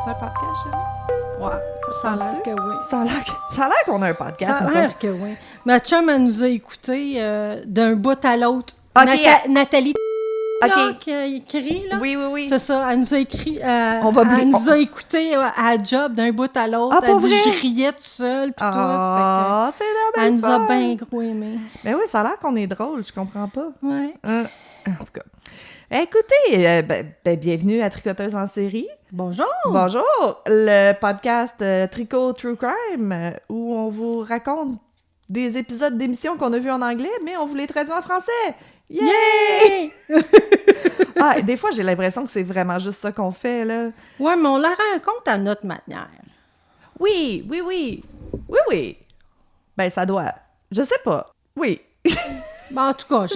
a-tu un podcast, Jenny? Ouais, ça a l'air que oui. Ça a l'air qu'on a un podcast. Ça a l'air que oui. Ma chum, elle nous a écoutés d'un bout à l'autre. Okay. Nathalie OK. qui a écrit, là. Oui. C'est ça, elle nous a écrit, elle nous a écoutés à la job d'un bout à l'autre. Ah, elle pour dit, vrai? je riais tout seul, puis tout. Ah, c'est Elle dommage. nous a bien gros aimés. Mais oui, ça a l'air qu'on est drôle, je comprends pas. Ouais. En tout cas. Écoutez, bienvenue à Tricoteuse en série. Bonjour! Bonjour! Le podcast Tricot True Crime, où on vous raconte des épisodes d'émissions qu'on a vus en anglais, mais on vous les traduit en français! Yay! Des fois, j'ai l'impression que c'est vraiment juste ça qu'on fait, là. Ouais, mais on la raconte à notre manière. Oui. Ben, ça doit. Je sais pas. Oui. Ben, en tout cas,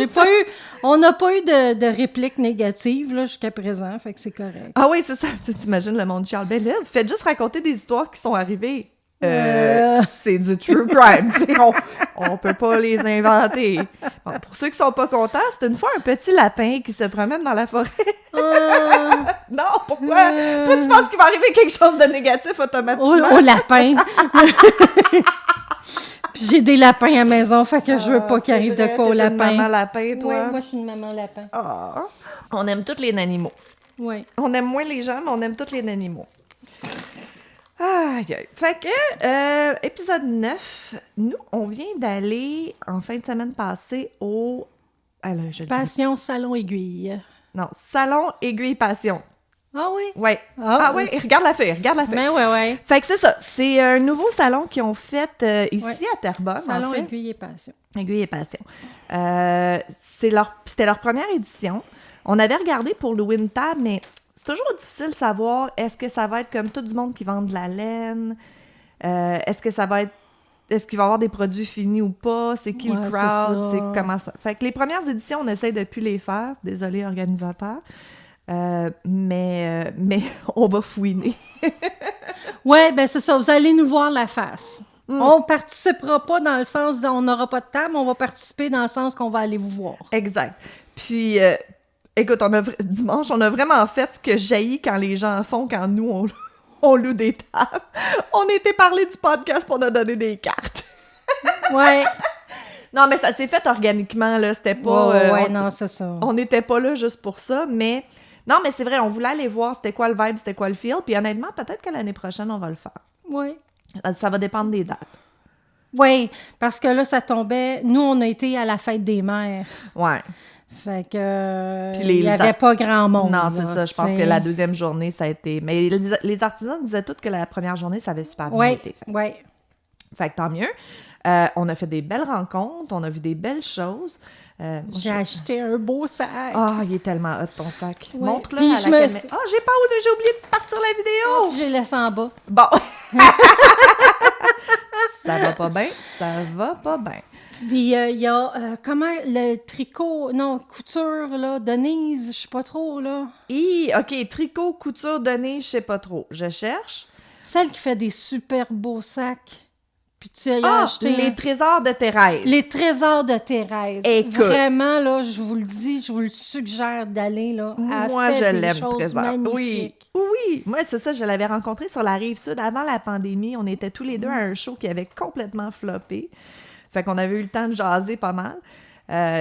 on n'a pas eu de répliques négatives là, jusqu'à présent, fait que c'est correct. Ah oui, c'est ça. Tu t'imagines le monde Charles. Ben là, vous faites juste raconter des histoires qui sont arrivées. C'est du true crime. On peut pas les inventer. Bon, pour ceux qui sont pas contents, c'est une fois un petit lapin qui se promène dans la forêt. Non, pourquoi? Toi, tu penses qu'il va arriver quelque chose de négatif automatiquement? Au lapin! Puis j'ai des lapins à la maison, fait que je veux pas qu'il arrive de quoi au lapin. T'es une maman lapin, toi? Oui, moi, je suis une maman lapin. Ah, on aime tous les animaux. Oui. On aime moins les gens, mais on aime tous les animaux. Aïe. Fait que, épisode 9, nous, on vient d'aller, en fin de semaine passée, au... Alors, Passion Salon Aiguille. Non, Salon Aiguille Passion. Ah oui? Ouais. Oui. Regarde la feuille. Ben ouais. Fait que c'est ça, c'est un nouveau salon qu'ils ont fait ici à Terrebonne, Salon en fait. Aiguille et Passion. Aiguille et Passion. C'était leur première édition. On avait regardé pour le Wintab, mais c'est toujours difficile de savoir est-ce que ça va être comme tout du monde qui vend de la laine, est-ce qu'il va y avoir des produits finis ou pas, c'est qui le crowd, c'est comment ça. Fait que les premières éditions, on essaie de plus les faire, désolé organisateurs, mais on va fouiner. Ouais, ben c'est ça, vous allez nous voir la face. On participera pas dans le sens on n'aura pas de table, on va participer dans le sens qu'on va aller vous voir. Exact. Puis, écoute, dimanche, on a vraiment fait ce que jaillit quand les gens font quand nous, on loue des tables. On était parlé du podcast pour nous donner des cartes. Ouais. Non, mais ça s'est fait organiquement, là. C'était pas... non, c'est ça. On n'était pas là juste pour ça, mais... Non, mais c'est vrai, on voulait aller voir c'était quoi le vibe, c'était quoi le feel, puis honnêtement, peut-être que l'année prochaine, on va le faire. Oui. Ça va dépendre des dates. Oui, parce que là, ça tombait... Nous, on a été à la fête des mères. Ouais. Fait que... Puis il n'y avait pas grand monde. Non, c'est ça. Je pense que la deuxième journée, ça a été... Mais les artisans disaient tous que la première journée, ça avait super bien été fait. Oui. Fait que tant mieux. On a fait des belles rencontres, on a vu des belles choses. J'ai acheté un beau sac. Ah, il est tellement hot, ton sac. Ouais. Montre-le Puis à la caméra. Ah, j'ai oublié de partir la vidéo. J'ai laissé en bas. Bon. Ça va pas bien. Puis il y a, comment, le tricot, couture, là, Denise, je sais pas trop, là. OK, tricot, couture, données, je sais pas trop. Je cherche. Celle qui fait des super beaux sacs. Puis tu as acheté... les trésors de Thérèse. Les trésors de Thérèse. Écoute. Vraiment, là, je vous le dis, je vous le suggère d'aller, là. Moi, je l'aime, Trésor. Magnifiques. Oui. Moi, c'est ça, je l'avais rencontré sur la Rive-Sud avant la pandémie. On était tous les deux à un show qui avait complètement floppé. Fait qu'on avait eu le temps de jaser pas mal.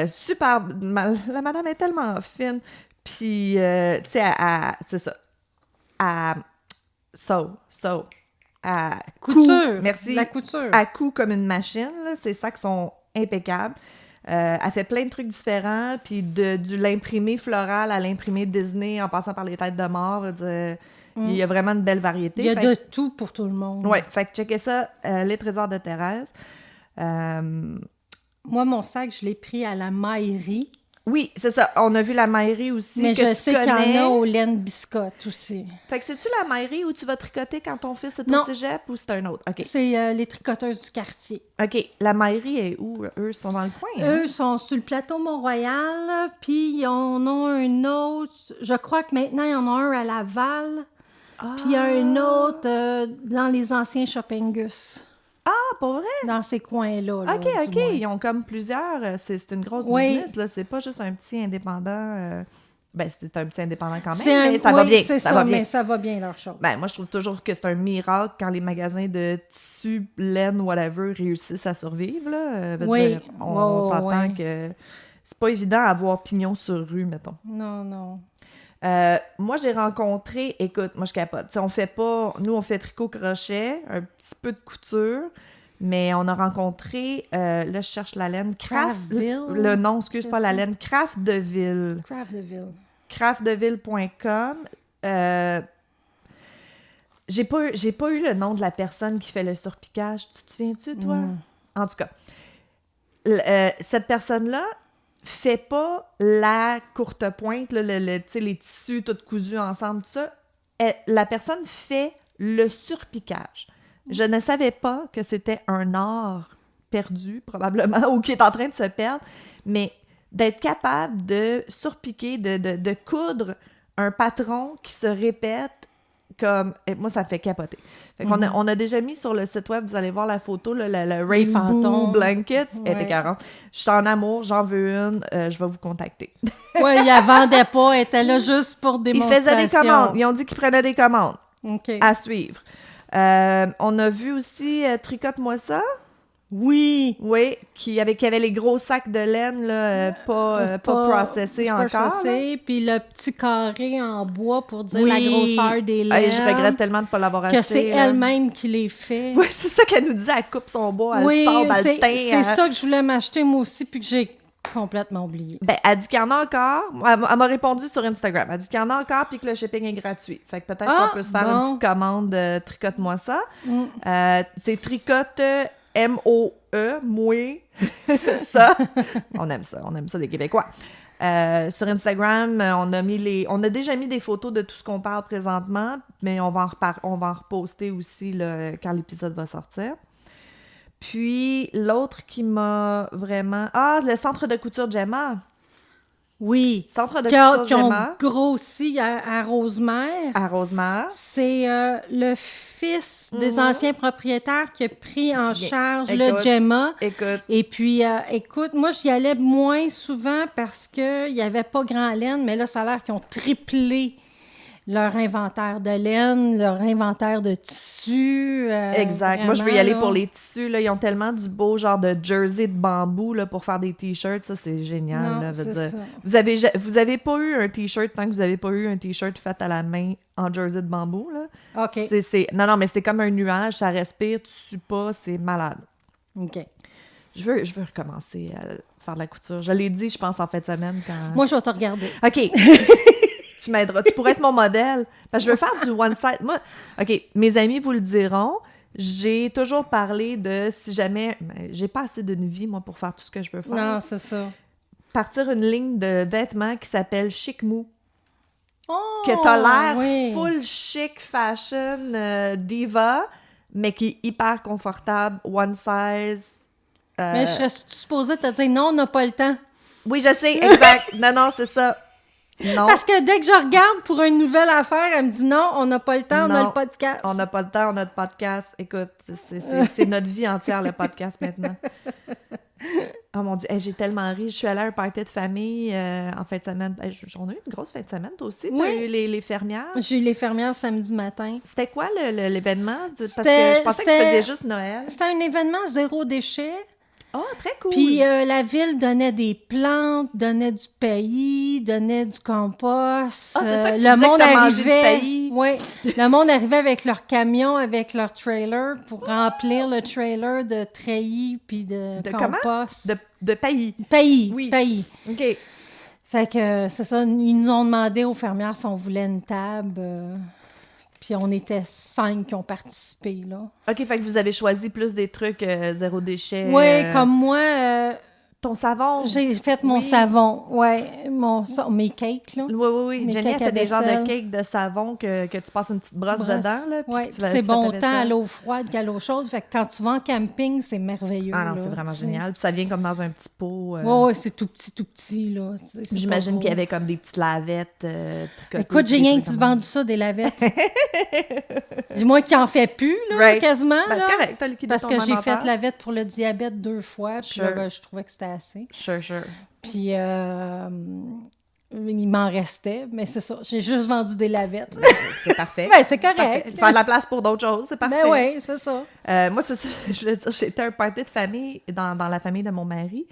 Super... La madame est tellement fine. Puis, tu sais, c'est ça. À couture. Merci. La couture. À coup comme une machine, là. Ces sacs sont impeccables. Elle fait plein de trucs différents, puis du l'imprimé floral à l'imprimé Disney, en passant par les têtes de mort. Il y a vraiment une belle variété. Il y a de tout pour tout le monde. Oui, fait que checkez ça, les trésors de Thérèse. Moi, mon sac, je l'ai pris à la maillerie. Oui, c'est ça. On a vu la maillerie aussi. Mais que je sais qu'il y en a au laine biscotte aussi. Fait que c'est-tu la maillerie où tu vas tricoter quand ton fils est Non. au cégep ou c'est un autre? OK. C'est les tricoteuses du quartier. OK. La maillerie est où? Eux sont dans le coin? Eux sont sur le plateau Mont-Royal, puis ils en ont un autre. Je crois que maintenant, il y en a un à Laval. Puis il y a un autre dans les anciens Shoppingus. Ah, pas vrai? Dans ces coins-là. Là, OK. du moins. Ils ont comme plusieurs... c'est une grosse Oui. business, là. C'est pas juste un petit indépendant... Ben, c'est un petit indépendant quand C'est même, un- mais ça va oui, bien. c'est Ça ça, va bien. mais ça va bien leur chose. Ben, moi, je trouve toujours que c'est un miracle quand les magasins de tissus, laine, whatever, réussissent à survivre, là. Veut Oui. dire, on Oh, s'entend ouais. que c'est pas évident à avoir pignon sur rue, mettons. Non. Moi, j'ai rencontré... Écoute, moi, je capote. T'sais, on fait pas... Nous, on fait tricot-crochet, un petit peu de couture, mais on a rencontré... là, je cherche la laine. Craftville? Le nom, excuse pas, la ça? laine. Craftdeville. Craftdeville. Craftdeville.com. J'ai pas eu le nom de la personne qui fait le surpiquage. Tu te souviens-tu, toi? En tout cas, cette personne-là fait pas la courte pointe, là, tu sais, les tissus tout cousus ensemble, tout ça. La personne fait le surpiquage. Je ne savais pas que c'était un art perdu, probablement, ou qui est en train de se perdre, mais d'être capable de surpiquer, de coudre un patron qui se répète comme... Et moi, ça me fait capoter. Fait qu'on on a déjà mis sur le site web, vous allez voir la photo, là, le Rainbow fantômes. Blanket. Elle était Ouais. 40. Je suis en amour, j'en veux une, je vais vous contacter. Oui, il la vendait pas, elle était là juste pour Ils démonstration. faisaient des commandes. Ils ont dit qu'ils prenaient des commandes OK. à suivre. On a vu aussi Tricote-moi ça. Oui. Oui, qui avait les gros sacs de laine, là, pas processés pas encore. processé, puis le petit carré en bois pour dire Oui. la grosseur des laines. Hey, je regrette tellement de ne pas l'avoir acheté. que c'est là. elle-même qui les fait. Oui, c'est ça qu'elle nous disait. Elle coupe son bois, elle Oui, sort, elle c'est le teint. c'est ça que je voulais m'acheter moi aussi, puis que j'ai complètement oublié. Ben, elle dit qu'il y en a encore. Elle m'a répondu sur Instagram. Elle dit qu'il y en a encore puis que le shipping est gratuit. Fait que peut-être qu'on peut se faire une petite commande Tricote-moi ça. C'est Tricote M-O-E, moi, ça. On aime ça des Québécois. Sur Instagram, on a déjà mis des photos de tout ce qu'on parle présentement, mais on va en reposter aussi là, quand l'épisode va sortir. Puis, l'autre qui m'a vraiment... Ah, le centre de couture Gemma. Oui. Centre de Qui couture ont Gemma. grossi à Rosemère. À Rosemère. C'est le fils des anciens propriétaires qui a pris en charge le Écoute, Gemma. Écoute, Et puis, écoute, moi, j'y allais moins souvent parce qu'il n'y avait pas grand laine, mais là, ça a l'air qu'ils ont triplé leur inventaire de laine, leur inventaire de tissus. exact. Moi, je veux y aller vraiment, pour là. les tissus. Là. Ils ont tellement du beau genre de jersey de bambou là, pour faire des t-shirts. Ça, c'est génial. Non, là, veut c'est dire. ça. Vous avez pas eu un t-shirt tant que vous avez pas eu un t-shirt fait à la main en jersey de bambou. Là. OK. Non, mais c'est comme un nuage. Ça respire, tu sues pas. C'est malade. OK. Je veux recommencer à faire de la couture. Je l'ai dit, je pense, en fin de semaine. Quand... Moi, je vais te regarder. OK. Tu m'aideras. Tu pourrais être mon modèle. Parce que je veux faire du one-side. Moi, OK, mes amis vous le diront. J'ai toujours parlé de si jamais... J'ai pas assez d'une vie, moi, pour faire tout ce que je veux faire. Non, c'est ça. Partir une ligne de vêtements qui s'appelle Chic Mou. Oh! Que t'as l'air oui. full chic fashion diva, mais qui est hyper confortable, one size. Mais je serais supposée te dire non, on n'a pas le temps. Oui, je sais, exact. Non, c'est ça. Non. Parce que dès que je regarde pour une nouvelle affaire, elle me dit non, on n'a pas le temps, on a Non, le podcast. On n'a pas le temps, on a le podcast. Écoute, c'est notre vie entière, le podcast, maintenant. Oh mon Dieu, hey, j'ai tellement ri. Je suis allée à un party de famille en fin de semaine. Hey, on a eu une grosse fin de semaine, toi aussi. T'as Oui. eu les fermières. J'ai eu les fermières samedi matin. C'était quoi l'événement? Parce que C'était- je pensais que tu faisais juste Noël. C'était un événement zéro déchet. Oh, très cool. Puis la ville donnait des plantes, donnait du pays, donnait du compost. Ah, c'est ça que tu le disais que monde t'as mangé arrivait. du pays. Oui, le monde arrivait avec leur camion, avec leur trailer pour remplir le trailer de treillis puis de comment? compost. De pays. Pays, Oui. pays. OK. Fait que c'est ça, ils nous ont demandé aux fermières si on voulait une table. Puis on était 5 qui ont participé, là. OK, fait que vous avez choisi plus des trucs zéro déchet. Oui, comme moi, ton savon. j'ai fait mon Oui. savon. Oui, mes cakes, là. Oui. Les Jenny a cakes à fait des genres de vaisselle. cakes de savon que tu passes une petite brosse dedans. Là, puis Oui, que tu vas- c'est tu fais bon ta temps à vaisselle. l'eau froide qu'à l'eau chaude. Fait que quand tu vas en camping, c'est merveilleux. Ah non, là, c'est vraiment tu sais. génial. Puis ça vient comme dans un petit pot. Oui, c'est tout petit, là. C'est J'imagine pas qu'il y gros. avait comme des petites lavettes tricotées. Écoute, j'ai des rien trucs que tu comme vendu ça, des lavettes. Dis-moi qu'il en fait plus, là, Right. quasiment. Ben, là. c'est correct, t'as liquidé Parce ton que j'ai inventaire. fait lavette pour le diabète 2 fois, puis Sure. là, ben, je trouvais que c'était assez. Sure. Puis il m'en restait, mais c'est ça. J'ai juste vendu des lavettes. C'est parfait. Ben, c'est correct. Faire de la place pour d'autres choses, c'est parfait. Ben oui, c'est ça. Moi, c'est ça, je voulais dire, j'étais à un party de famille dans la famille de mon mari.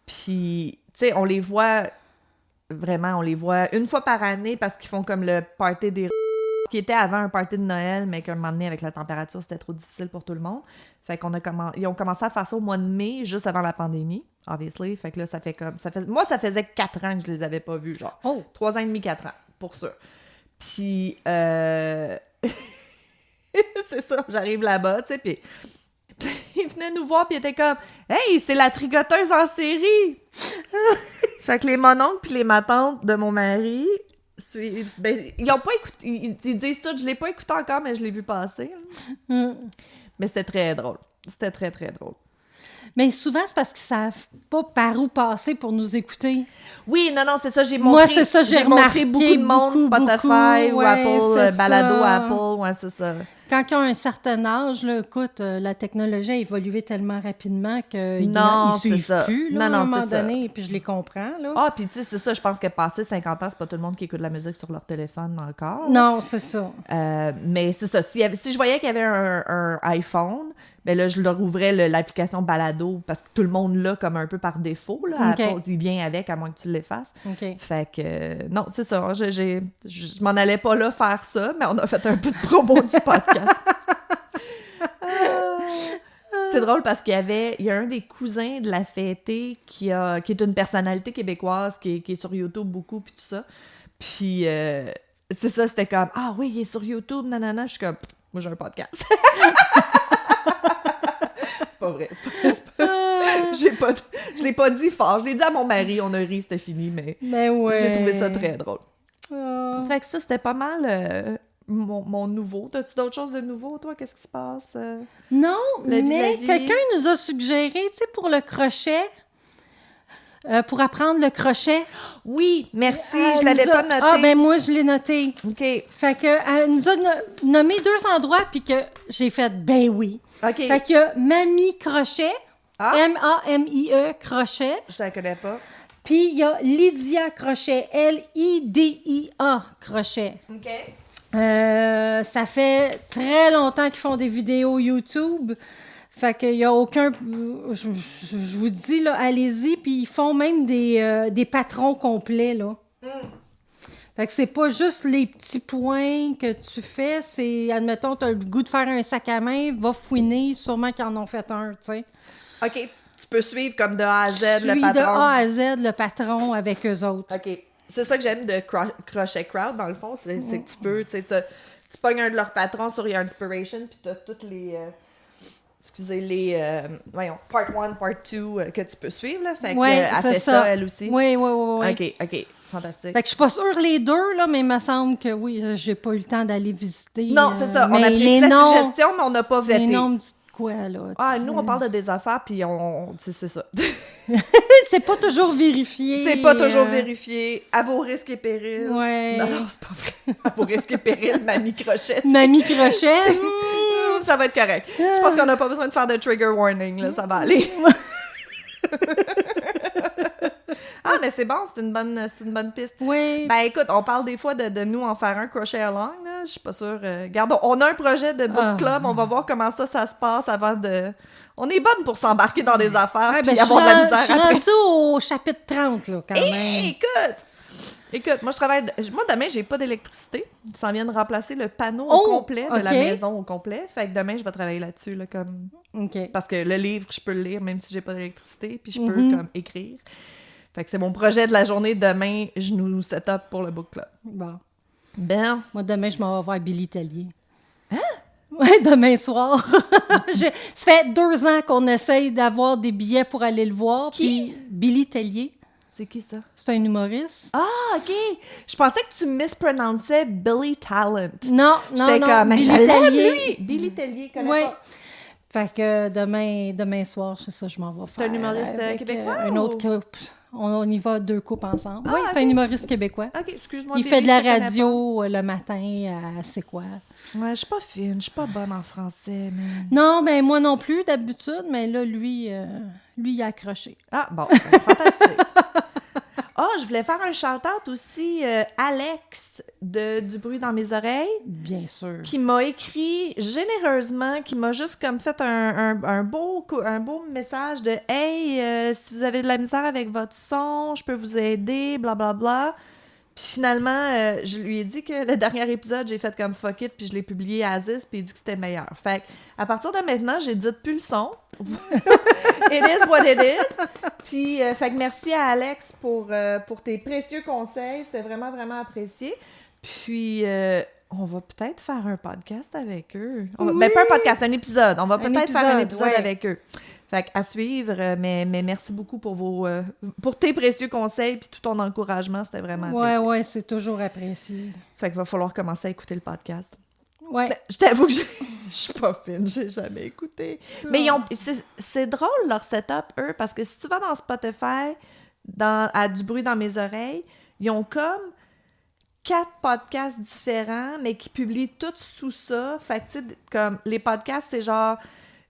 Puis, tu sais, on les voit une fois par année parce qu'ils font comme le party des qui était avant un party de Noël, mais qu'à un moment donné, avec la température, c'était trop difficile pour tout le monde. Fait ils ont commencé à faire ça au mois de mai, juste avant la pandémie, obviously. Fait que là, moi, ça faisait 4 ans que je les avais pas vus, genre. 3 ans et demi, 4 ans, pour ça. Puis, c'est ça, j'arrive là-bas, tu sais, puis ils venaient nous voir, puis ils étaient comme « Hey, c'est la tricoteuse en série! » Fait que les mononcles puis les matantes de mon mari, ils n'ont pas écouté, ils disent tout, je l'ai pas écouté encore, mais je l'ai vu passer. Mais c'était très drôle. C'était très, très drôle. Mais souvent, c'est parce qu'ils savent pas par où passer pour nous écouter. Oui, non, c'est ça. J'ai remarqué montré beaucoup de monde, Spotify ou Apple, Balado ça. Apple, ouais, c'est ça. Quand ils ont un certain âge, là, écoute, la technologie a évolué tellement rapidement qu'ils suivent plus, là, à un moment donné, puis je les comprends, là. Ah, puis tu sais, c'est ça, je pense que passé 50 ans, c'est pas tout le monde qui écoute la musique sur leur téléphone encore. Non, c'est ça. Mais c'est ça, si je voyais qu'il y avait un iPhone, ben là, je leur ouvrais l'application Balado, parce que tout le monde l'a comme un peu par défaut, là, Okay. il vient avec, à moins que tu l'effaces. Okay. Fait que, non, c'est ça, je m'en allais pas là faire ça, mais on a fait un peu de promo du podcast. C'est drôle parce qu'il y a un des cousins de la fêtée qui est une personnalité québécoise, qui est sur YouTube beaucoup, puis tout ça. Puis, c'est ça, c'était comme « Ah oui, il est sur YouTube, nanana. » Je suis comme « Moi, j'ai un podcast. » C'est pas vrai. Je l'ai pas dit fort. Je l'ai dit à mon mari, on a ri, c'était fini, mais ouais. J'ai trouvé ça très drôle. Fait que ça, c'était pas mal mon nouveau. T'as-tu d'autres choses de nouveau, toi? Qu'est-ce qui se passe? Non, La mais vie. quelqu'un nous a suggéré, tu sais, pour le crochet, pour apprendre le crochet. Oui, merci, je l'avais pas noté. Ah, ben moi, je l'ai noté. OK. Fait que, elle nous a nommé 2 endroits, puis que j'ai fait, ben oui. OK. Fait qu'il y a Mamie Crochet, M-A-M-I-E Crochet. Je la connais pas. Puis il y a Lydia Crochet, L-I-D-I-A Crochet. OK. Ça fait très longtemps qu'ils font des vidéos YouTube. Fait qu'il y a aucun... Je vous dis, là, allez-y. Puis ils font même des patrons complets, là. Fait que c'est pas juste les petits points que tu fais. C'est, admettons, t'as le goût de faire un sac à main, va fouiner, sûrement qu'ils en ont fait un, tu sais. OK. Tu peux suivre comme de A à Z le Suis patron. de A à Z le patron avec eux autres. OK. C'est ça que j'aime de Crochet Crowd, dans le fond. C'est que tu peux, tu sais, tu pognes un de leurs patrons sur Your Inspiration, puis t'as toutes les... part 1, part 2 que tu peux suivre, là. Fait Ouais, qu'elle fait ça, elle aussi. Oui. OK. Fantastique. Fait que je suis pas sûre les deux, là, mais il me semble que oui, j'ai pas eu le temps d'aller visiter. Non, c'est ça. On mais apprécie la suggestion, mais on n'a pas vetté. Les noms disent quoi, là? Ah, nous, on parle de des affaires, puis c'est ça. C'est pas toujours vérifié. C'est pas toujours vérifié. À vos risques et périls. Ouais. Non, c'est pas vrai. À vos risques et périls, Mamie Crochet. Mamie Crochet. Ça va être correct. Je pense qu'on n'a pas besoin de faire de trigger warning, là. Ça va aller. Ah, mais c'est bon, c'est une bonne piste. Oui. Ben écoute, on parle des fois de nous en faire un crochet along, là. Je suis pas sûre. Regarde, on a un projet de book club, on va voir comment ça se passe avant de... On est bonne pour s'embarquer dans des affaires puis avoir de la misère après. Je suis rendue au chapitre 30, là, quand même. Écoute, moi, demain, j'ai pas d'électricité. Ça s'en vient de remplacer le panneau au complet de la maison au complet. Fait que demain, je vais travailler là-dessus, là, comme... Parce que le livre, je peux le lire même si j'ai pas d'électricité, puis je peux, comme, écrire. Fait que c'est mon projet de la journée. Demain, je nous set up pour le book club. Bon. Ben. Moi, demain, je m'en vais voir Billy Tellier. Hein? Oui, demain soir. Ça fait 2 ans qu'on essaye d'avoir des billets pour aller le voir. Qui? Puis Billy Tellier. C'est qui ça? C'est un humoriste. Ah, OK. Je pensais que tu misprononçais Billy Talent. Non. J'étais comme, mais je l'aime, lui! Billy Tellier, connais pas. Fait que demain soir, c'est ça, je m'en vais faire. C'est un humoriste québécois? Un autre couple. On y va 2 couples ensemble. Oui, c'est un humoriste québécois. OK, excuse-moi. Il fait de la radio le matin à C'est quoi? Ouais, je suis pas fine, je suis pas bonne en français. Mais... Non, ben moi non plus, d'habitude, mais là, lui, il a accroché. Ah, bon, fantastique. Ah, je voulais faire un shout-out aussi, Alex du bruit dans mes oreilles. Bien sûr. Qui m'a écrit généreusement, qui m'a juste comme fait un beau message de « Hey, si vous avez de la misère avec votre son, je peux vous aider, blablabla. » Bla, bla. Puis finalement, je lui ai dit que le dernier épisode, j'ai fait comme fuck it, puis je l'ai publié à Aziz, puis il dit que c'était meilleur. Fait à partir de maintenant, j'ai dit plus le son. It is what it is. Puis, fait que merci à Alex pour tes précieux conseils. C'était vraiment, vraiment apprécié. Puis, on va peut-être faire un podcast avec eux. Ben, pas un podcast, un épisode. On va peut-être faire un épisode avec eux. Fait à suivre, mais merci beaucoup pour tes précieux conseils puis tout ton encouragement, c'était vraiment apprécié. Ouais, c'est toujours apprécié. Fait qu'il va falloir commencer à écouter le podcast. Ouais. Je t'avoue que je suis pas fine, j'ai jamais écouté. Mais c'est drôle leur setup, eux, parce que si tu vas dans Spotify, à Du bruit dans mes oreilles, ils ont comme 4 podcasts différents, mais qui publient tous sous ça. Fait que, tu sais, comme les podcasts, c'est genre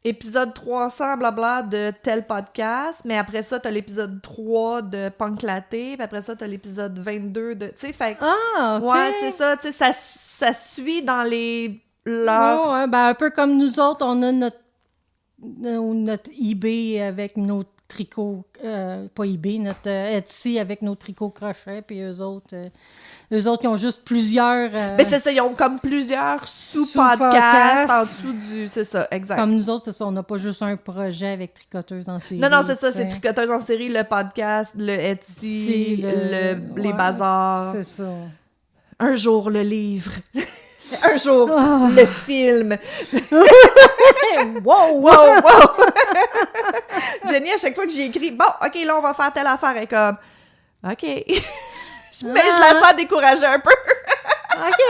épisode 300, blabla, de tel podcast, mais après ça, t'as l'épisode 3 de Punk Laté, puis après ça, t'as l'épisode 22 de... Tu sais, fait que... Ah, OK. Ouais, c'est ça, tu sais, ça suit dans les... Ouais, ben un peu comme nous autres, on a notre eBay avec nos tricots, pas eBay, notre Etsy avec nos tricots crochets, puis eux autres, ils ont juste plusieurs... Ben c'est ça, ils ont comme plusieurs sous-podcasts en dessous du... C'est ça, exact. Comme nous autres, c'est ça, on n'a pas juste un projet avec Tricoteuse en série. Non, c'est ça, c'est Tricoteuse en série, le podcast, le Etsy, les bazars. C'est ça. Un jour, le livre. Un jour, le film. Wow! Jenny, à chaque fois que j'ai écrit, bon, OK, là, on va faire telle affaire, elle est comme, OK. Mais je la sens découragée un peu. OK.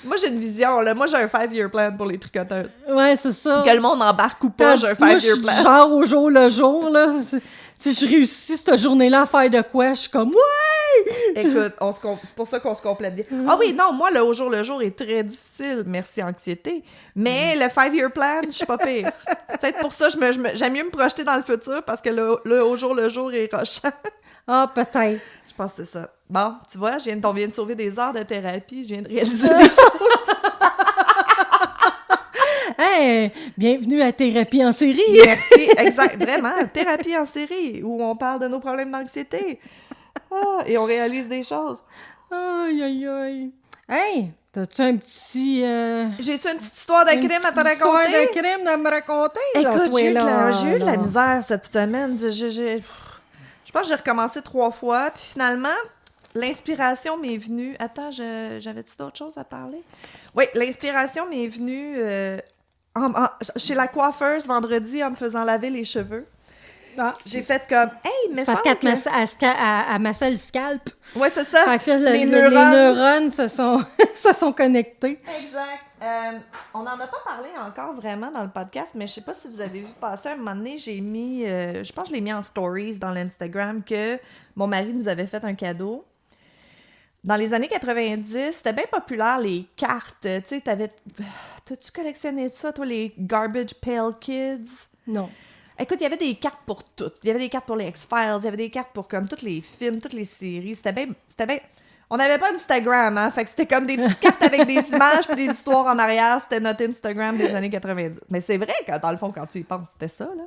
Moi, j'ai une vision, là. Moi, j'ai un 5-year plan pour les tricoteuses. Ouais, c'est ça. Que le monde embarque ou pas, j'ai un 5-year plan. Genre au jour le jour, là. Si je réussis cette journée-là à faire de quoi, je suis comme, ouais! Écoute, c'est pour ça qu'on se complète bien. Ah oui, non, moi, le au jour le jour est très difficile, merci anxiété. Mais le 5-year plan, je suis pas pire. C'est peut-être pour ça que j'aime mieux me projeter dans le futur parce que le au jour le jour est rochant. Ah, peut-être. Je pense que c'est ça. Bon, tu vois, on vient de sauver des heures de thérapie, je viens de réaliser des choses. Hey, bienvenue à Thérapie en série. Merci, exact, vraiment, thérapie en série, où on parle de nos problèmes d'anxiété. Et on réalise des choses. Aïe, aïe, aïe. Hey, t'as-tu un petit... J'ai-tu une petite histoire de crime à te raconter? Une histoire de crime à me raconter? Écoute, j'ai eu de la misère cette semaine. Je pense que j'ai recommencé 3 fois, puis finalement, l'inspiration m'est venue... Attends, j'avais-tu d'autres choses à parler? Oui, l'inspiration m'est venue chez la coiffeuse vendredi en me faisant laver les cheveux. Ah. J'ai fait comme, hey, mais parce qu'elle massait le scalp. Ouais, c'est ça. Fait que là, les neurones se sont connectés. Exact. On n'en a pas parlé encore vraiment dans le podcast, mais je sais pas si vous avez vu passer un moment donné, j'ai mis, je pense que je l'ai mis en stories dans l'Instagram, que mon mari nous avait fait un cadeau. Dans les années 90, c'était bien populaire, les cartes. Tu sais, t'as-tu collectionné ça, toi, les Garbage Pail Kids? Non. Écoute, il y avait des cartes pour toutes. Il y avait des cartes pour les X-Files, il y avait des cartes pour comme tous les films, toutes les séries. C'était bien... On n'avait pas d'Instagram, hein? Fait que c'était comme des petites cartes avec des images puis des histoires en arrière. C'était notre Instagram des années 90. Mais c'est vrai que, dans le fond, quand tu y penses, c'était ça, là.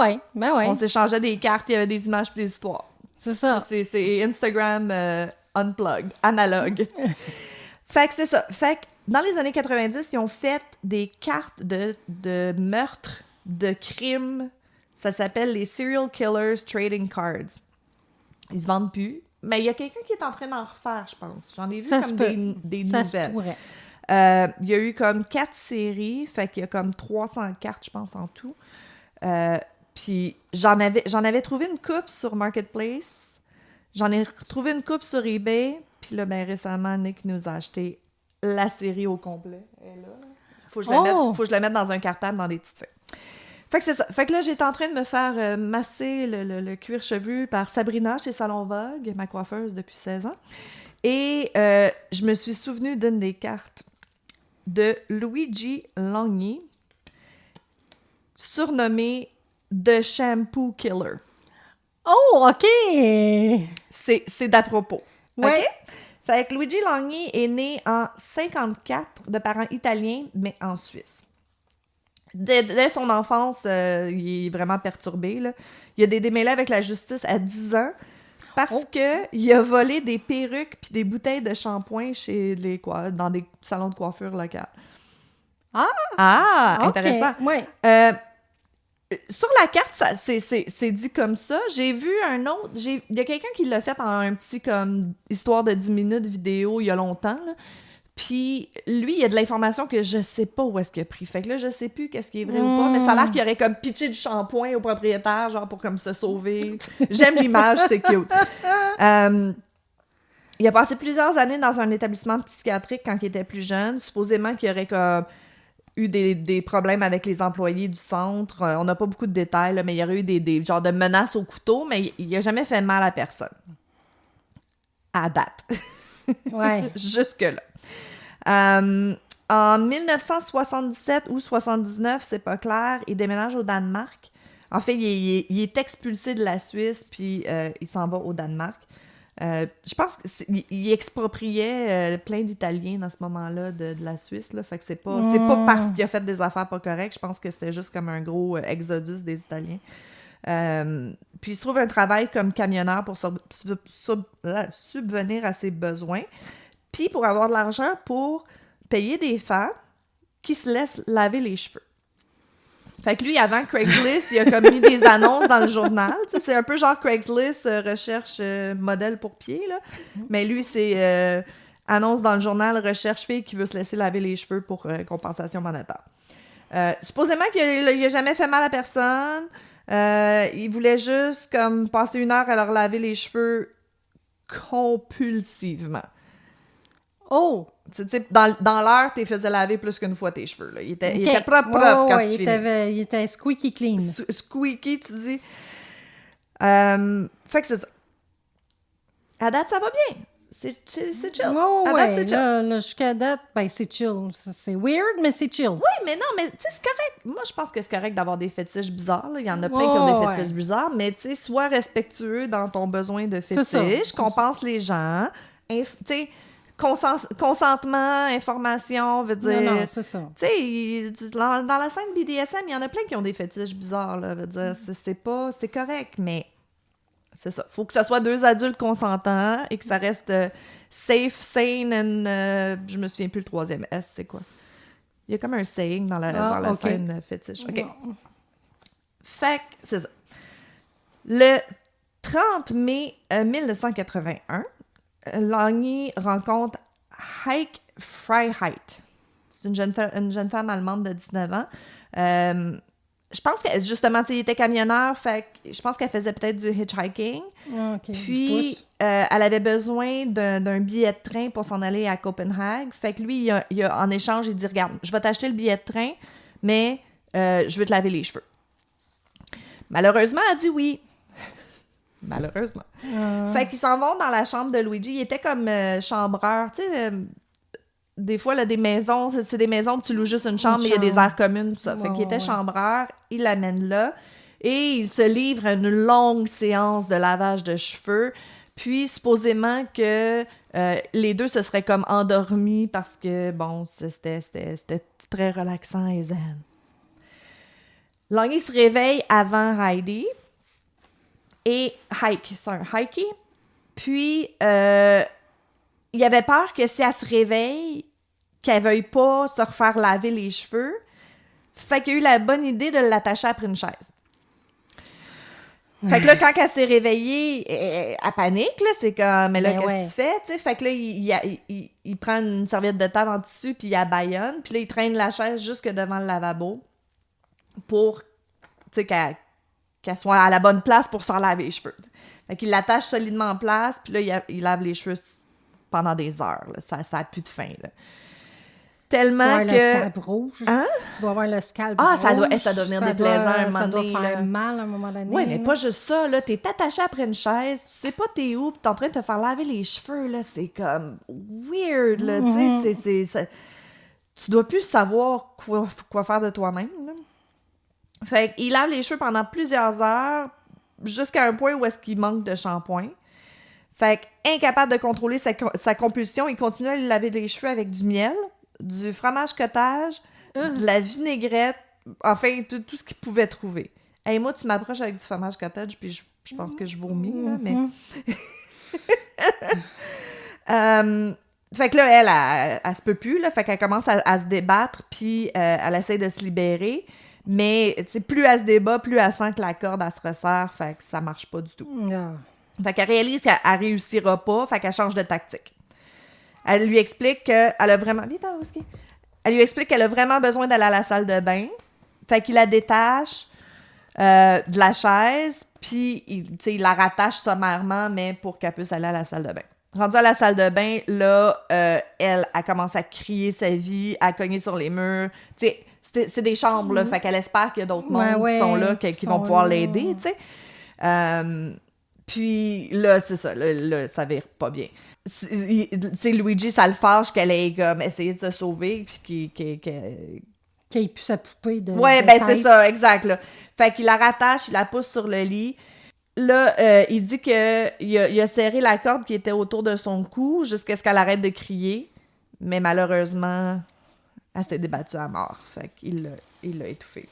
Ouais. On s'échangeait des cartes, il y avait des images puis des histoires. C'est ça. C'est Instagram unplugged, analogue. Fait que c'est ça. Fait que dans les années 90, ils ont fait des cartes de meurtres, de crimes. Ça s'appelle les Serial Killers Trading Cards. Ils se vendent plus. Mais il y a quelqu'un qui est en train d'en refaire, je pense. J'en ai vu ça comme des ça nouvelles. Se pourrait. Il y a eu comme 4 séries, fait qu'il y a comme 300 cartes, je pense, en tout. Puis j'en avais trouvé une coupe sur Marketplace. J'en ai retrouvé une coupe sur eBay. Puis là, ben récemment, Nick nous a acheté la série au complet. Elle est là. Faut que je la mette dans un cartable, dans des petites feuilles. Fait que c'est ça. Fait que là, j'étais en train de me faire masser le cuir chevelu par Sabrina chez Salon Vogue, ma coiffeuse depuis 16 ans. Et je me suis souvenue d'une des cartes de Luigi Longhi, surnommé The Shampoo Killer. Oh, OK! c'est d'à propos. Ouais. OK? Fait que Luigi Longhi est né en 54 de parents italiens, mais en Suisse. Dès son enfance, il est vraiment perturbé, là. Il a des démêlés avec la justice à 10 ans parce que il a volé des perruques puis des bouteilles de shampoing dans des salons de coiffure locaux. Ah! Intéressant. Ouais. Sur la carte, c'est dit comme ça. J'ai vu un autre... Il y a quelqu'un qui l'a fait en un petit, comme, histoire de 10 minutes vidéo il y a longtemps, là. Puis, lui, il y a de l'information que je sais pas où est-ce qu'il a pris. Fait que là, je sais plus qu'est-ce qui est vrai ou pas, mais ça a l'air qu'il aurait comme pitché du shampoing au propriétaire, genre pour comme se sauver. J'aime l'image, c'est cute. Il a passé plusieurs années dans un établissement psychiatrique quand il était plus jeune. Supposément qu'il aurait comme eu des problèmes avec les employés du centre. On n'a pas beaucoup de détails, là, mais il y aurait eu des genres de menaces au couteau, mais il n'a jamais fait mal à personne. À date. Ouais. Jusque-là. En 1977 ou 79, c'est pas clair, il déménage au Danemark. En fait, il est expulsé de la Suisse, puis il s'en va au Danemark. Je pense qu'il expropriait plein d'Italiens dans ce moment-là de la Suisse. Là. Fait que c'est pas parce qu'il a fait des affaires pas correctes. Je pense que c'était juste comme un gros exodus des Italiens. Puis il se trouve un travail comme camionneur pour subvenir à ses besoins. Puis pour avoir de l'argent pour payer des femmes qui se laissent laver les cheveux. Fait que lui, avant Craigslist, il a comme mis des annonces dans le journal. Tu sais, c'est un peu genre Craigslist, recherche modèle pour pied, là. Mais lui, c'est annonce dans le journal, recherche fille qui veut se laisser laver les cheveux pour compensation monétaire. Supposément qu'il n'a jamais fait mal à personne. Il voulait juste comme passer 1 heure à leur laver les cheveux compulsivement. Oh! Tu sais, dans l'heure, tu faisais laver plus qu'une fois tes cheveux. Là. Il était propre quand tu finis. Il était squeaky clean. Squeaky, tu dis. Fait que c'est ça. À date, ça va bien. C'est chill. Oh, à date, c'est chill. Là, jusqu'à date, ben, c'est chill. C'est weird, mais c'est chill. Oui, mais non, mais tu sais, c'est correct. Moi, je pense que c'est correct d'avoir des fétiches bizarres. Là. Il y en a plein qui ont des fétiches bizarres, mais tu sais, sois respectueux dans ton besoin de fétiche, compense les gens. Tu sais, consentement, information, veut dire... Non, c'est ça. Tu sais, dans la scène BDSM, il y en a plein qui ont des fétiches bizarres, là, veut dire, c'est correct, mais c'est ça. Faut que ça soit 2 adultes consentants et que ça reste safe, sane, and... je me souviens plus le 3e S, c'est quoi? Il y a comme un saying dans la scène fétiche. OK. Fait que, c'est ça. Le 30 mai 1981, Longhi rencontre Heike Freiheit. C'est une jeune femme allemande de 19 ans. Je pense que, justement, il était camionneur, fait que je pense qu'elle faisait peut-être du hitchhiking. Okay, puis, elle avait besoin d'un billet de train pour s'en aller à Copenhague. Fait que lui, en échange, il dit, regarde, je vais t'acheter le billet de train, mais je veux te laver les cheveux. Malheureusement, elle dit oui. Malheureusement. Fait qu'ils s'en vont dans la chambre de Luigi. Il était comme chambreur. Tu sais, des fois, là, des maisons, c'est des maisons que tu loues juste une chambre, mais il y a des aires communes, tout ça. Fait qu'il était chambreur. Il l'amène là. Et il se livre à une longue séance de lavage de cheveux. Puis, supposément que les deux se seraient comme endormis parce que, bon, c'était très relaxant et zen. Longhi se réveille avant Heidi. Et Heike. Puis, il avait peur que si elle se réveille, qu'elle veuille pas se refaire laver les cheveux. Fait qu'il a eu la bonne idée de l'attacher après une chaise. Fait que là, quand elle s'est réveillée, elle panique, là. C'est comme, mais là, qu'est-ce que tu fais, tu sais? Fait que là, il prend une serviette de table en tissu, puis il la bâillonne. Puis là, il traîne la chaise jusque devant le lavabo pour, tu sais, qu'elle soit à la bonne place pour se faire laver les cheveux. Fait qu'il l'attache solidement en place, puis là, il lave les cheveux pendant des heures. Là. Ça n'a plus de fin. Là. Tellement que... Tu dois avoir le scalp rouge. Hein? Tu dois avoir le scalp rouge. Ça doit venir déplaisant à un moment donné. Ça doit faire mal à un moment donné. Oui, mais pas juste ça. Là. T'es attaché après une chaise, tu sais pas t'es où, puis t'es en train de te faire laver les cheveux. Là. C'est comme weird. Là. Tu dois plus savoir quoi faire de toi-même. Là. Fait qu'il lave les cheveux pendant plusieurs heures, jusqu'à un point où est-ce qu'il manque de shampoing. Fait qu'incapable de contrôler sa compulsion, il continue à lui laver les cheveux avec du miel, du fromage cottage, de la vinaigrette, enfin, tout ce qu'il pouvait trouver. Hey, moi, tu m'approches avec du fromage cottage, puis je pense que je vomis, là, mais... Fait que là, elle se peut plus, là, fait qu'elle commence à se débattre, puis elle essaie de se libérer, mais, tu sais, plus elle se débat, plus elle sent que la corde, elle se resserre, fait que ça marche pas du tout. Fait qu'elle réalise qu'elle réussira pas, fait qu'elle change de tactique. Elle lui explique qu'elle a vraiment... Vite, Whisky. Elle lui explique qu'elle a vraiment besoin d'aller à la salle de bain, fait qu'il la détache de la chaise, puis il la rattache sommairement, mais pour qu'elle puisse aller à la salle de bain. Rendue à la salle de bain, là, elle commence à crier sa vie, à cogner sur les murs. Tu sais, c'est des chambres, là, fait qu'elle espère qu'il y a d'autres mondes qui sont là, qui vont pouvoir l'aider, tu sais. Puis là, c'est ça, là, ça vire pas bien. C'est Luigi, ça le fâche qu'elle ait comme essayé de se sauver, puis qu'il ait pu sa poupée de ben c'est ça, exact, là. Fait qu'il la rattache, il la pousse sur le lit. Là, il dit qu'il a serré la corde qui était autour de son cou jusqu'à ce qu'elle arrête de crier. Mais malheureusement, elle s'est débattue à mort. Fait qu'il l'a étouffée.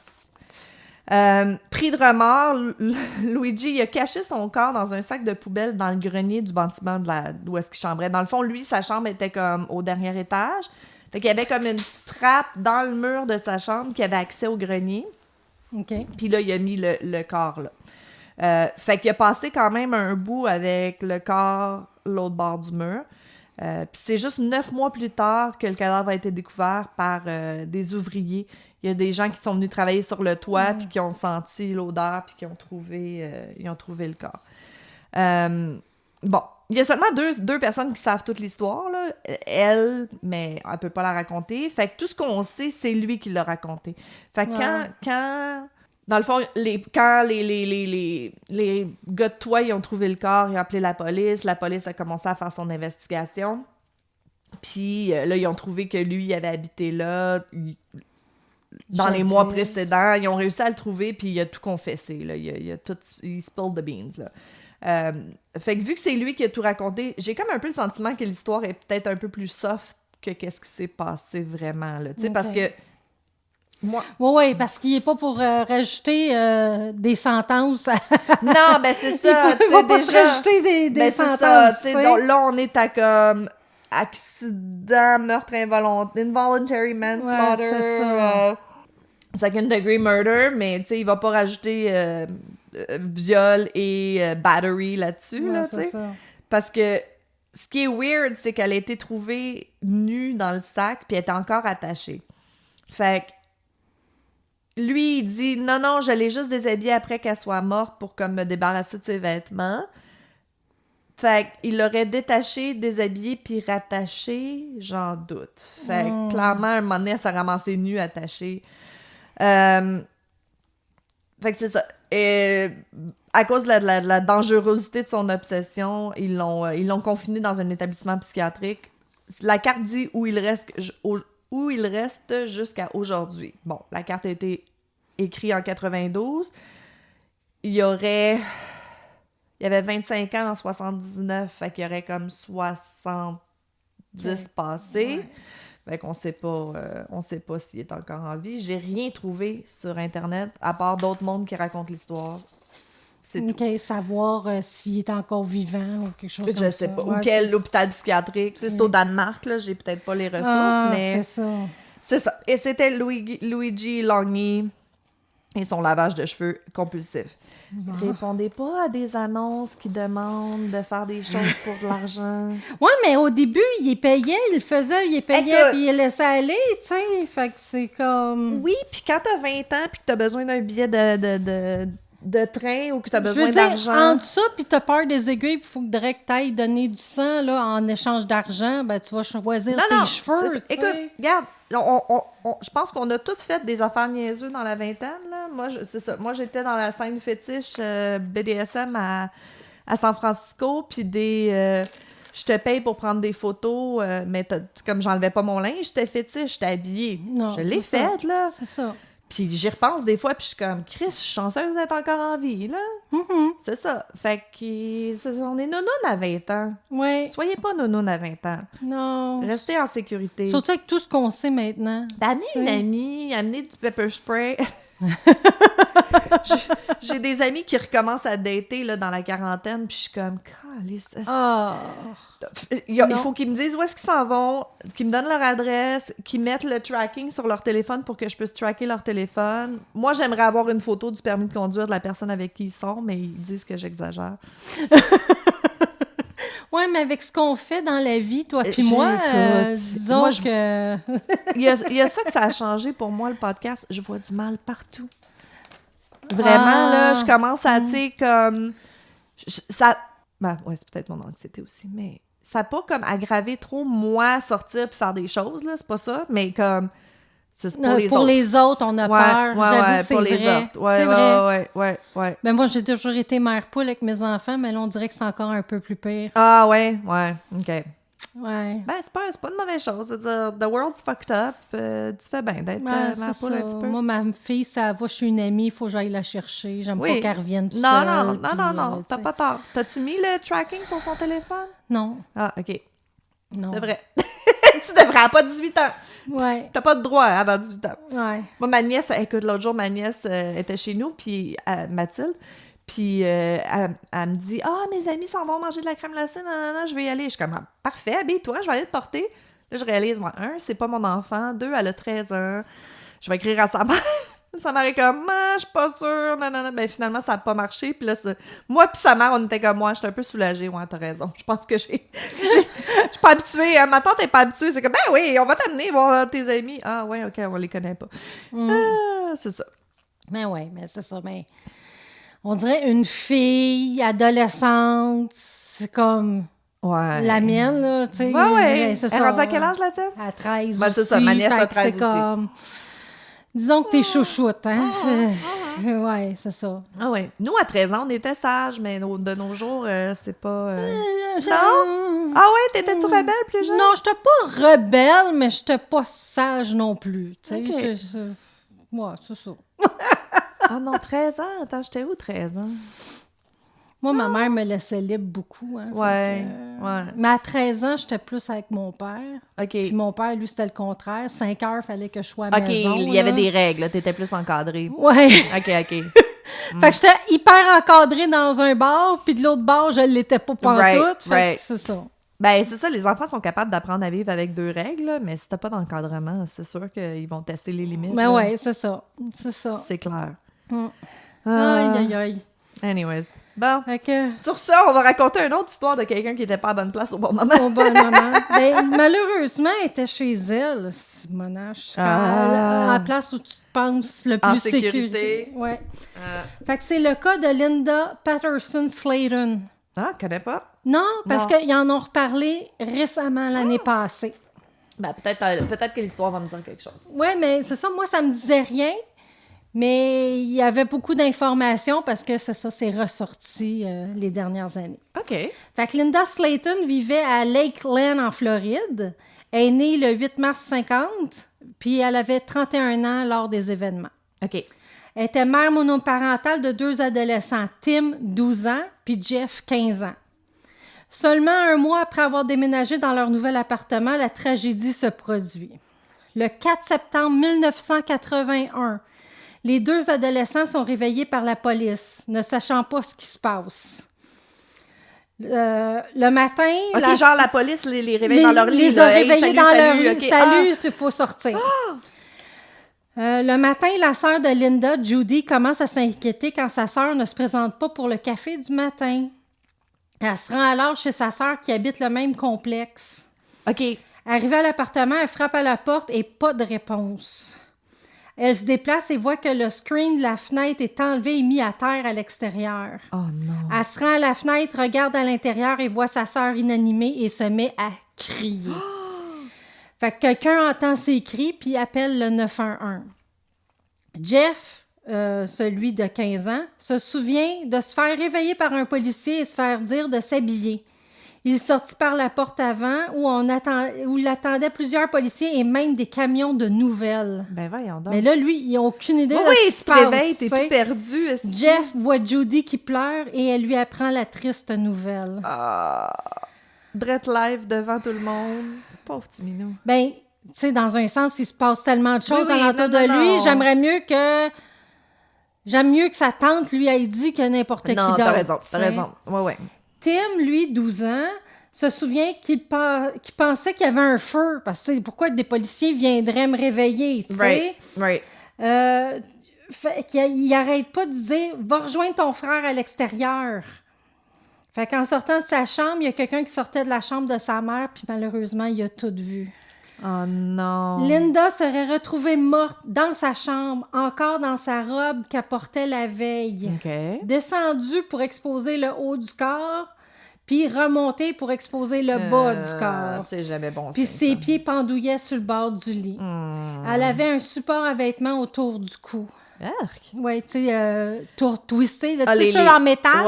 Pris de remords, Luigi il a caché son corps dans un sac de poubelle dans le grenier du bâtiment d'où est-ce qu'il chambrait. Dans le fond, lui, sa chambre était comme au dernier étage. Fait qu'il y avait comme une trappe dans le mur de sa chambre qui avait accès au grenier. OK. Puis là, il a mis le corps là. Fait qu'il a passé quand même un bout avec le corps l'autre bord du mur. Puis c'est juste 9 mois plus tard que le cadavre a été découvert par des ouvriers. Il y a des gens qui sont venus travailler sur le toit puis qui ont senti l'odeur puis qui ont trouvé le corps. Bon, il y a seulement deux personnes qui savent toute l'histoire, là. Elle, mais elle peut pas la raconter. Fait que tout ce qu'on sait, c'est lui qui l'a raconté. Fait que quand dans le fond, quand les gars de toit, ils ont trouvé le corps, ils ont appelé la police a commencé à faire son investigation. Puis là, ils ont trouvé que lui, il avait habité là dans les mois précédents. Ils ont réussi à le trouver, puis il a tout confessé, là. Il spilled the beans, là. Fait que vu que c'est lui qui a tout raconté, j'ai comme un peu le sentiment que l'histoire est peut-être un peu plus soft que qu'est-ce qui s'est passé vraiment, là. Tu sais, parce que Oui, parce qu'il n'est pas pour rajouter des sentences. Non, ben c'est ça. Il va pas se rajouter des sentences. C'est ça, donc, là, on est à comme accident, meurtre involontaire, involuntary manslaughter, c'est ça. Second degree murder, mais tu sais, il va pas rajouter viol et battery là-dessus, là, tu sais. Parce que ce qui est weird, c'est qu'elle a été trouvée nue dans le sac, puis elle était encore attachée. Fait que lui, il dit « Non, je l'ai juste déshabillée après qu'elle soit morte pour comme me débarrasser de ses vêtements. » Fait qu'il l'aurait détaché, déshabillé, puis rattaché, j'en doute. Fait que clairement, un moment donné, elle s'est ramassée nue, attachée. Fait que c'est ça. Et à cause de la dangerosité de son obsession, ils l'ont confiné dans un établissement psychiatrique. La carte dit où il reste jusqu'à aujourd'hui. Bon, la carte a été écrite en 92. Il y avait 25 ans en 79, fait qu'il y aurait comme 70 passés. Ouais. Fait qu'on sait pas s'il est encore en vie. J'ai rien trouvé sur Internet, à part d'autres mondes qui racontent l'histoire. C'est tout. Savoir s'il est encore vivant ou quelque chose comme ça. Je sais pas. Ou quel hôpital psychiatrique. C'est au Danemark, là. J'ai peut-être pas les ressources, mais... c'est ça. C'est ça. Et c'était Luigi Longhi et son lavage de cheveux compulsif. Répondez pas à des annonces qui demandent de faire des choses pour de l'argent. Ouais, mais au début, il les payait, il payait, puis il laissait aller, tu sais. Fait que c'est comme... Oui, puis quand t'as 20 ans puis que t'as besoin d'un billet de train ou que t'as besoin d'argent... entre ça puis t'as peur des aiguilles, puis il faut que direct t'ailles donner du sang là, en échange d'argent, ben tu vas choisir tes cheveux, tu sais. Écoute, regarde, je pense qu'on a toutes fait des affaires niaiseuses dans la vingtaine, là. C'est ça. Moi, j'étais dans la scène fétiche BDSM à San Francisco, puis je te paye pour prendre des photos, mais comme j'enlevais pas mon linge, j'étais fétiche, j'étais habillée. Non, je l'ai faite, là. C'est ça. Puis j'y repense des fois, puis je suis comme, Chris, je suis chanceuse d'être encore en vie, là. C'est ça. Fait que, on est nounoun à 20 ans. Oui. Soyez pas nounoun à 20 ans. Non. Restez en sécurité. Surtout avec tout ce qu'on sait maintenant. Amenez une amie, amenez du pepper spray. J'ai des amis qui recommencent à dater là, dans la quarantaine, puis je suis comme, calisse. Il faut qu'ils me disent où est-ce qu'ils s'en vont, qu'ils me donnent leur adresse, qu'ils mettent le tracking sur leur téléphone pour que je puisse tracker leur téléphone. Moi, j'aimerais avoir une photo du permis de conduire de la personne avec qui ils sont, mais ils disent que j'exagère. Ouais, mais avec ce qu'on fait dans la vie, toi puis moi, disons moi, que... il y a ça que ça a changé pour moi, le podcast. Je vois du mal partout. Vraiment, là, je commence à, tu sais, comme... ça... Ben, ouais, c'est peut-être mon anxiété aussi, mais ça n'a pas comme aggravé trop, moi, sortir puis faire des choses, là, c'est pas ça, mais comme... C'est pour les autres. Pour les autres, on a peur. J'avoue que c'est pour vrai. Les autres. Ouais, c'est vrai. Ouais. Ben moi, j'ai toujours été mère poule avec mes enfants, mais là, on dirait que c'est encore un peu plus pire. Ah, ouais, OK. Ouais. Ben, c'est pas une mauvaise chose. Je veux dire, the world's fucked up. Tu fais bien d'être mère poule un petit peu. Moi, ma fille, ça va, je suis une amie, il faut que j'aille la chercher. J'aime pas qu'elle revienne toute seule. Non, t'as pas tort. T'as-tu mis le tracking sur son téléphone? Non. Ah, OK. Non. C'est vrai. Tu devrais, elle a pas 18 ans. Ouais. T'as pas de droit avant 18 ans. Ouais. Moi, ma nièce, écoute, l'autre jour, ma nièce était chez nous, puis Mathilde, puis elle me dit « Ah, mes amis s'en vont manger de la crème glacée, non, je vais y aller. » Je suis comme « Parfait, habille-toi, je vais aller te porter. » Là, je réalise, moi, 1, c'est pas mon enfant, 2, elle a 13 ans. Je vais écrire à sa mère. Sa mère est comme « Je suis pas sûre, non. » Ben finalement, ça n'a pas marché. Puis là, moi puis sa mère, on était comme moi. J'étais un peu soulagée. Ouais, t'as raison. Je pense que je suis pas habituée. Ma tante est pas habituée. C'est comme « Ben oui, on va t'amener voir tes amis. » Ah ouais, OK, on les connaît pas. Ah, c'est ça. Ben ouais, mais c'est ça. Mais on dirait une fille adolescente. C'est comme... Ouais. La mienne, là, tu sais. Ouais. C'est Elle est rendue à quel âge, la tienne? À 13 ben, aussi. C'est ça, ma nièce a 13 aussi. Comme... Disons que t'es chouchoute, hein? Ouais, c'est ça. Ah ouais. Nous, à 13 ans, on était sages, mais de nos jours, c'est pas... Non? Ah ouais, t'étais-tu rebelle plus jeune? Non, j'étais pas rebelle, mais j'étais pas sage non plus, tu sais. Okay. Ouais, c'est ça. Ah non, 13 ans? Attends, j'étais où, 13 ans? Moi, ma mère me laissait libre beaucoup. Hein, ouais. Mais à 13 ans, j'étais plus avec mon père. OK. Puis mon père, lui, c'était le contraire. 5 heures, il fallait que je sois à la maison. OK, il y avait des règles. T'étais plus encadrée. Ouais. OK. Fait que j'étais hyper encadrée dans un bar, puis de l'autre bar, je l'étais pas pantoute. Fait que c'est ça. Ben, c'est ça, les enfants sont capables d'apprendre à vivre avec 2 règles, là, mais si t'as pas d'encadrement, c'est sûr qu'ils vont tester les limites. Ben ouais, c'est ça. C'est ça. C'est clair. Aïe. Anyways. Bon. Okay. Sur ça, on va raconter une autre histoire de quelqu'un qui était pas à bonne place au bon moment. Au bon moment. Ben, malheureusement, elle était chez elle, Simonache. À la place où tu te penses le plus sécurité. Ouais. Fait que c'est le cas de Linda Patterson Slayton. Ah, connais pas? Non, parce qu'ils en ont reparlé récemment l'année passée. Ben, peut-être que l'histoire va me dire quelque chose. Oui, mais c'est ça, moi, ça me disait rien. Mais il y avait beaucoup d'informations parce que c'est ça, c'est ressorti les dernières années. OK. Fait que Linda Slayton vivait à Lakeland, en Floride. Elle est née le 8 mars 50, puis elle avait 31 ans lors des événements. OK. Elle était mère monoparentale de 2 adolescents, Tim, 12 ans, puis Jeff, 15 ans. Seulement 1 mois après avoir déménagé dans leur nouvel appartement, la tragédie se produit. Le 4 septembre 1981, les 2 adolescents sont réveillés par la police, ne sachant pas ce qui se passe. Le matin... OK, genre la police les réveille dans leur lit. Les a réveillés dans leur lit. Okay. Salut, il faut sortir. Le matin, la sœur de Linda, Judy, commence à s'inquiéter quand sa sœur ne se présente pas pour le café du matin. Elle se rend alors chez sa sœur qui habite le même complexe. OK. Arrivée à l'appartement, elle frappe à la porte et pas de réponse. Elle se déplace et voit que le screen de la fenêtre est enlevé et mis à terre à l'extérieur. Oh non. Elle se rend à la fenêtre, regarde à l'intérieur et voit sa sœur inanimée et se met à crier. Fait que quelqu'un entend ses cris puis appelle le 911. Jeff, celui de 15 ans, se souvient de se faire réveiller par un policier et se faire dire de s'habiller. Il sortit par la porte avant où l'attendaient plusieurs policiers et même des camions de nouvelles. Ben voyons donc. Mais là, lui, il n'a aucune idée de ce oui, qui tu se te passe. réveilles, t'es tout perdu. Jeff voit Judy qui pleure et elle lui apprend la triste nouvelle. Ah, drette live devant tout le monde. Pauvre petit minou. Ben, tu sais, dans un sens, il se passe tellement de choses Oui, alentour de lui. J'aime mieux que sa tante lui ait dit que n'importe qui d'autre. Non, t'as raison. Ouais. Tim, lui, 12 ans, se souvient qu'il pensait qu'il y avait un feu. Parce que pourquoi des policiers viendraient me réveiller, tu sais? Right. Fait qu'il arrête pas de dire « Va rejoindre ton frère à l'extérieur ». Fait qu'en sortant de sa chambre, il y a quelqu'un qui sortait de la chambre de sa mère, puis malheureusement, il a tout vu. Oh non. Linda serait retrouvée morte dans sa chambre, encore dans sa robe qu'elle portait la veille. OK. Descendue pour exposer le haut du corps, puis remontée pour exposer le bas du corps. C'est jamais bon. Puis ses pieds pendouillaient sur le bord du lit. Elle avait un support à vêtements autour du cou. Arc. Oui, tu sais, twisté, tu sais, en métal.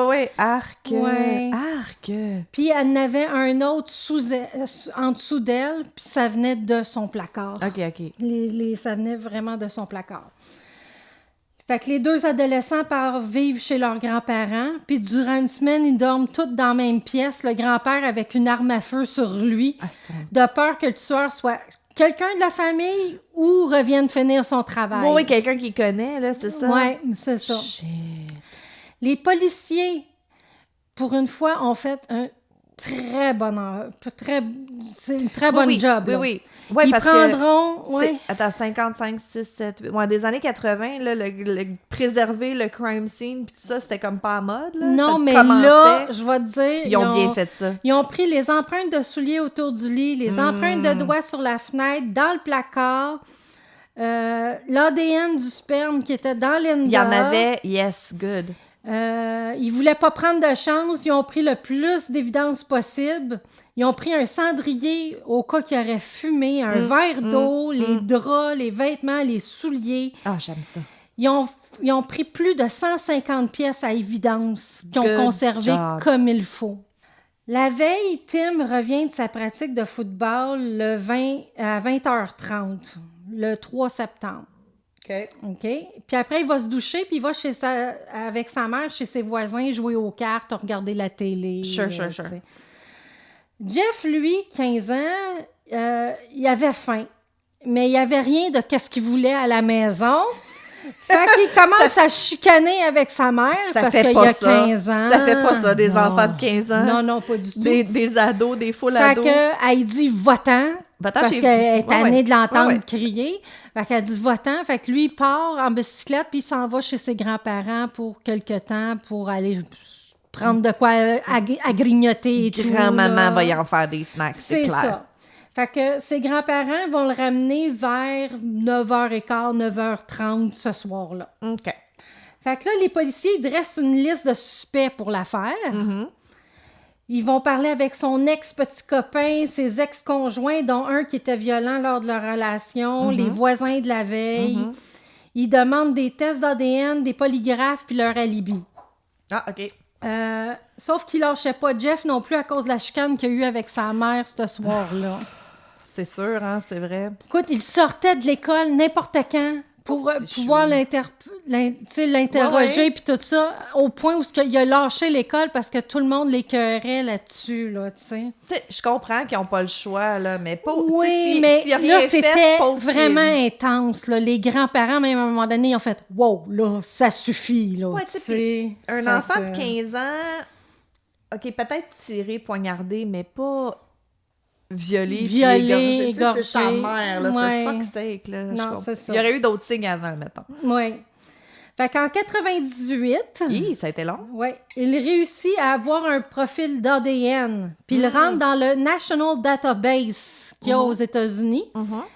Ouais. Arc. Ouais. Arc. Puis elle en avait un autre en dessous d'elle, puis ça venait de son placard. OK. Ça venait vraiment de son placard. Fait que les deux adolescents partent vivre chez leurs grands-parents, puis durant une semaine, ils dorment tous dans la même pièce, le grand-père avec une arme à feu sur lui, de peur que le tueur soit quelqu'un de la famille ou revienne finir son travail. Oui, quelqu'un qui connaît, là, c'est ça? Oui, c'est ça. Shit. Les policiers, pour une fois, ont fait un très bon... c'est une très bonne job. Là. Oui. Ils parce prendront... Attends, 55, 6, 7, 8... Ouais, des années 80, là, préserver le crime scene, puis tout ça, c'était comme pas à mode, là. Non, ça mais commençait. là, je vais te dire... Ils ont bien fait ça. Ils ont pris les empreintes de souliers autour du lit, les empreintes de doigts sur la fenêtre, dans le placard, l'ADN du sperme qui était dans Linda. Il y en avait, yes, good. Ils voulaient pas prendre de chance. Ils ont pris le plus d'évidence possible. Ils ont pris un cendrier au cas qu'il aurait fumé, un verre d'eau, les draps, les vêtements, les souliers. Ah, j'aime ça. Ils ont pris plus de 150 pièces à évidence qu'ils ont conservées comme il faut. La veille, Tim revient de sa pratique de football à 20h30, le 3 septembre. OK. Puis après, il va se doucher, puis il va avec sa mère chez ses voisins jouer aux cartes, regarder la télé. Sure. Jeff, lui, 15 ans, il avait faim, mais il n'y avait rien de qu'est-ce qu'il voulait à la maison. Fait qu'il commence à chicaner avec sa mère parce qu'il a 15 ans. Ça fait pas ça, des enfants de 15 ans. Non, pas du tout. Des ados, des faux ados. Fait qu'elle dit « va-t'en ». Parce qu'elle est tannée de l'entendre crier. Fait qu'elle dit « va-t'en ». Fait que lui, il part en bicyclette puis il s'en va chez ses grands-parents pour quelque temps pour aller prendre de quoi à grignoter et tout. Grand-maman va y en faire des snacks, c'est clair. Ça. Fait que ses grands-parents vont le ramener vers 9h15, 9h30 ce soir-là. OK. Fait que là, les policiers dressent une liste de suspects pour l'affaire. Ils vont parler avec son ex-petit copain, ses ex-conjoints, dont un qui était violent lors de leur relation, les voisins de la veille. Ils demandent des tests d'ADN, des polygraphes, puis leur alibi. Ah, OK. Sauf qu'il lâchait pas Jeff non plus à cause de la chicane qu'il a eue avec sa mère ce soir-là. C'est sûr, hein, c'est vrai. Écoute, il sortait de l'école n'importe quand pour pouvoir l'interroger puis tout ça, au point où il a lâché l'école parce que tout le monde l'écœurait là-dessus, là, tu sais. Tu sais, je comprends qu'ils n'ont pas le choix, là, mais pas... Oui, mais là, c'était vraiment intense, là. Les grands-parents, même à un moment donné, ils ont fait « Wow, là, ça suffit, là, ouais, tu sais. » Un enfant de 15 ans, OK, peut-être tiré, poignardé, mais pas... Violé, égorgé. C'est sa mère, là, for fuck's sake, là. Non, c'est ça. Il y aurait eu d'autres signes avant, mettons. Oui. Fait qu'en 98... ça a été long. Oui. Il réussit à avoir un profil d'ADN. Puis il rentre dans le National Database qu'il y a aux États-Unis,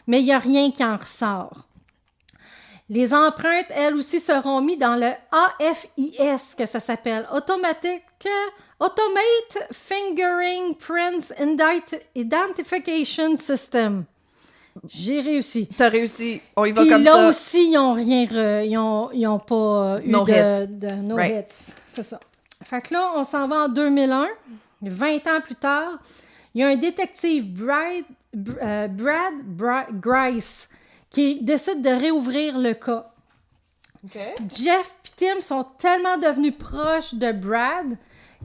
mais il n'y a rien qui en ressort. Les empreintes, elles aussi, seront mises dans le AFIS, que ça s'appelle. Automate Fingering Prints Identification System. J'ai réussi. T'as réussi. On y va puis comme ça. ça. Puis là aussi, ils n'ont rien... ils ont pas eu no de no hits. C'est ça. Fait que là, on s'en va en 2001. 20 ans plus tard, il y a un détective, Grice, qui décide de réouvrir le cas. Okay. Jeff et Tim sont tellement devenus proches de Brad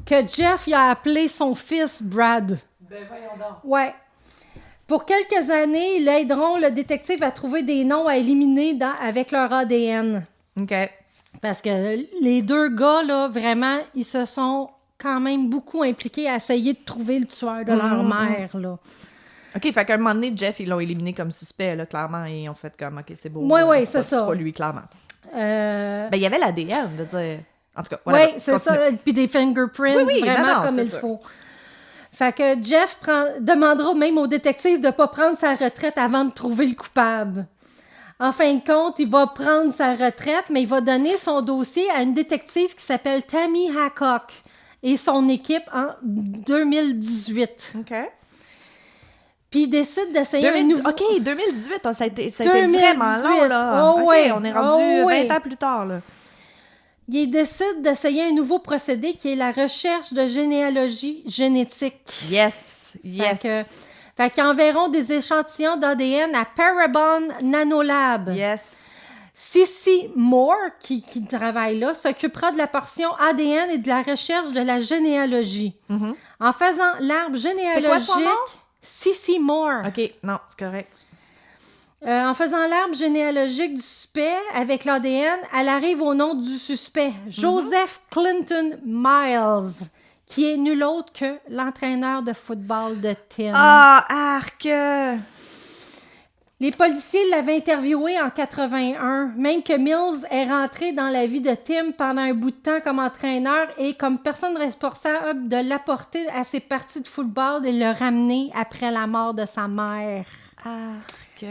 que Jeff il a appelé son fils Brad. Ben voyons donc. Ouais. Pour quelques années, ils aideront le détective à trouver des noms à éliminer avec leur ADN. OK. Parce que les deux gars, là, vraiment, ils se sont quand même beaucoup impliqués à essayer de trouver le tueur de leur mère, là. OK, fait qu'à un moment donné, Jeff, ils l'ont éliminé comme suspect, là, clairement, et ils ont fait comme, OK, c'est beau. Oui, c'est ça. C'est pas lui, clairement. Ben, il y avait l'ADN, de dire... En tout cas, oui, c'est continue. ça. Puis des fingerprints, oui, vraiment non, comme il sûr. faut. Fait que Jeff demandera même au détective de ne pas prendre sa retraite avant de trouver le coupable. En fin de compte, il va prendre sa retraite, mais il va donner son dossier à une détective qui s'appelle Tammy Hancock et son équipe en 2018. OK. Puis il décide d'essayer un nouveau... OK, 2018, ça a été vraiment long, là. Oh, OK, ouais. on est rendu 20 ouais. ans plus tard, là. Il décide d'essayer un nouveau procédé qui est la recherche de généalogie génétique. Yes. Fait qu'ils enverront des échantillons d'ADN à Parabon Nanolab. Yes. Cissy Moore, qui travaille là, s'occupera de la portion ADN et de la recherche de la généalogie. Mm-hmm. En faisant l'arbre généalogique... C'est quoi son nom? Cissy Moore. OK, non, c'est correct. En faisant l'arbre généalogique du suspect avec l'ADN, elle arrive au nom du suspect, Joseph Clinton Miles, qui est nul autre que l'entraîneur de football de Tim. Ah, arc! Les policiers l'avaient interviewé en 81, même que Mills est rentré dans la vie de Tim pendant un bout de temps comme entraîneur et comme personne responsable de l'apporter à ses parties de football et le ramener après la mort de sa mère. Arc!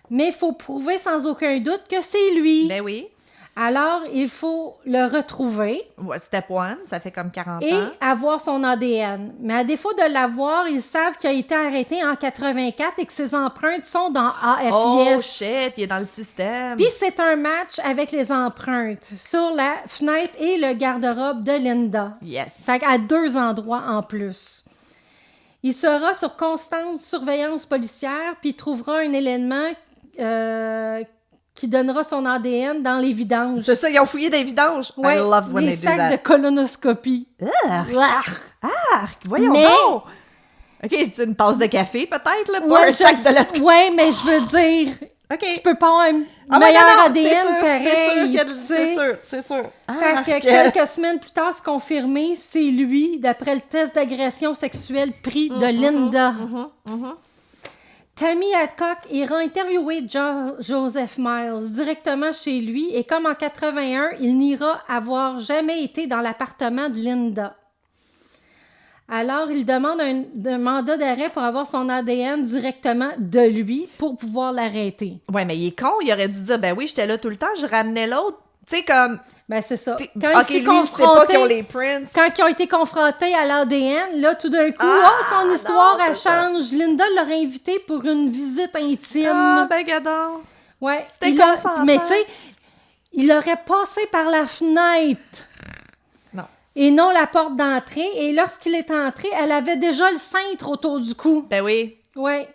Mais il faut prouver sans aucun doute que c'est lui. Ben oui. Alors, il faut le retrouver. Ouais, step one, ça fait comme 40 et ans. avoir son ADN. Mais à défaut de l'avoir, ils savent qu'il a été arrêté en 84 et que ses empreintes sont dans AFIS. Oh shit, il est dans le système. Puis c'est un match avec les empreintes sur la fenêtre et le garde-robe de Linda. Yes. Fait qu'à 2 endroits en plus. Il sera sur constante surveillance policière, puis il trouvera un élément qui donnera son ADN dans les vidanges. C'est ça, ils ont fouillé des vidanges. Ouais, I love when les they do sacs that. de colonoscopie. Arc! Voyons Mais- donc! OK, je dis une tasse de café, peut-être, là, pas un sac de la... Ouais, mais je veux dire, OK. tu peux pas avoir un Ah, meilleur non, ADN pareil, tu sais. c'est sûr. Fait que quelques semaines plus tard, c'est confirmé, c'est lui, d'après le test d'agression sexuelle pris de Linda. Tammy Hancock ira interviewer Joseph Miles directement chez lui et comme en 81, il n'ira avoir jamais été dans l'appartement de Linda. Alors, il demande un mandat d'arrêt pour avoir son ADN directement de lui pour pouvoir l'arrêter. Ouais, mais il est con, il aurait dû dire, ben oui, j'étais là tout le temps, je ramenais l'autre. Tu sais, comme... Ben, c'est ça. OK, Quand lui, il sait pas qu'ils ont les prints. Quand ils ont été confrontés à l'ADN, là, tout d'un coup, son histoire, non, elle c'est ça. change. Linda l'aurait invité pour une visite intime. Ah, ben, gadon. Ouais. C'était consentant. Mais tu sais, il aurait passé par la fenêtre. Non. Et non la porte d'entrée. Et lorsqu'il est entré, elle avait déjà le cintre autour du cou. Ben oui. Ouais.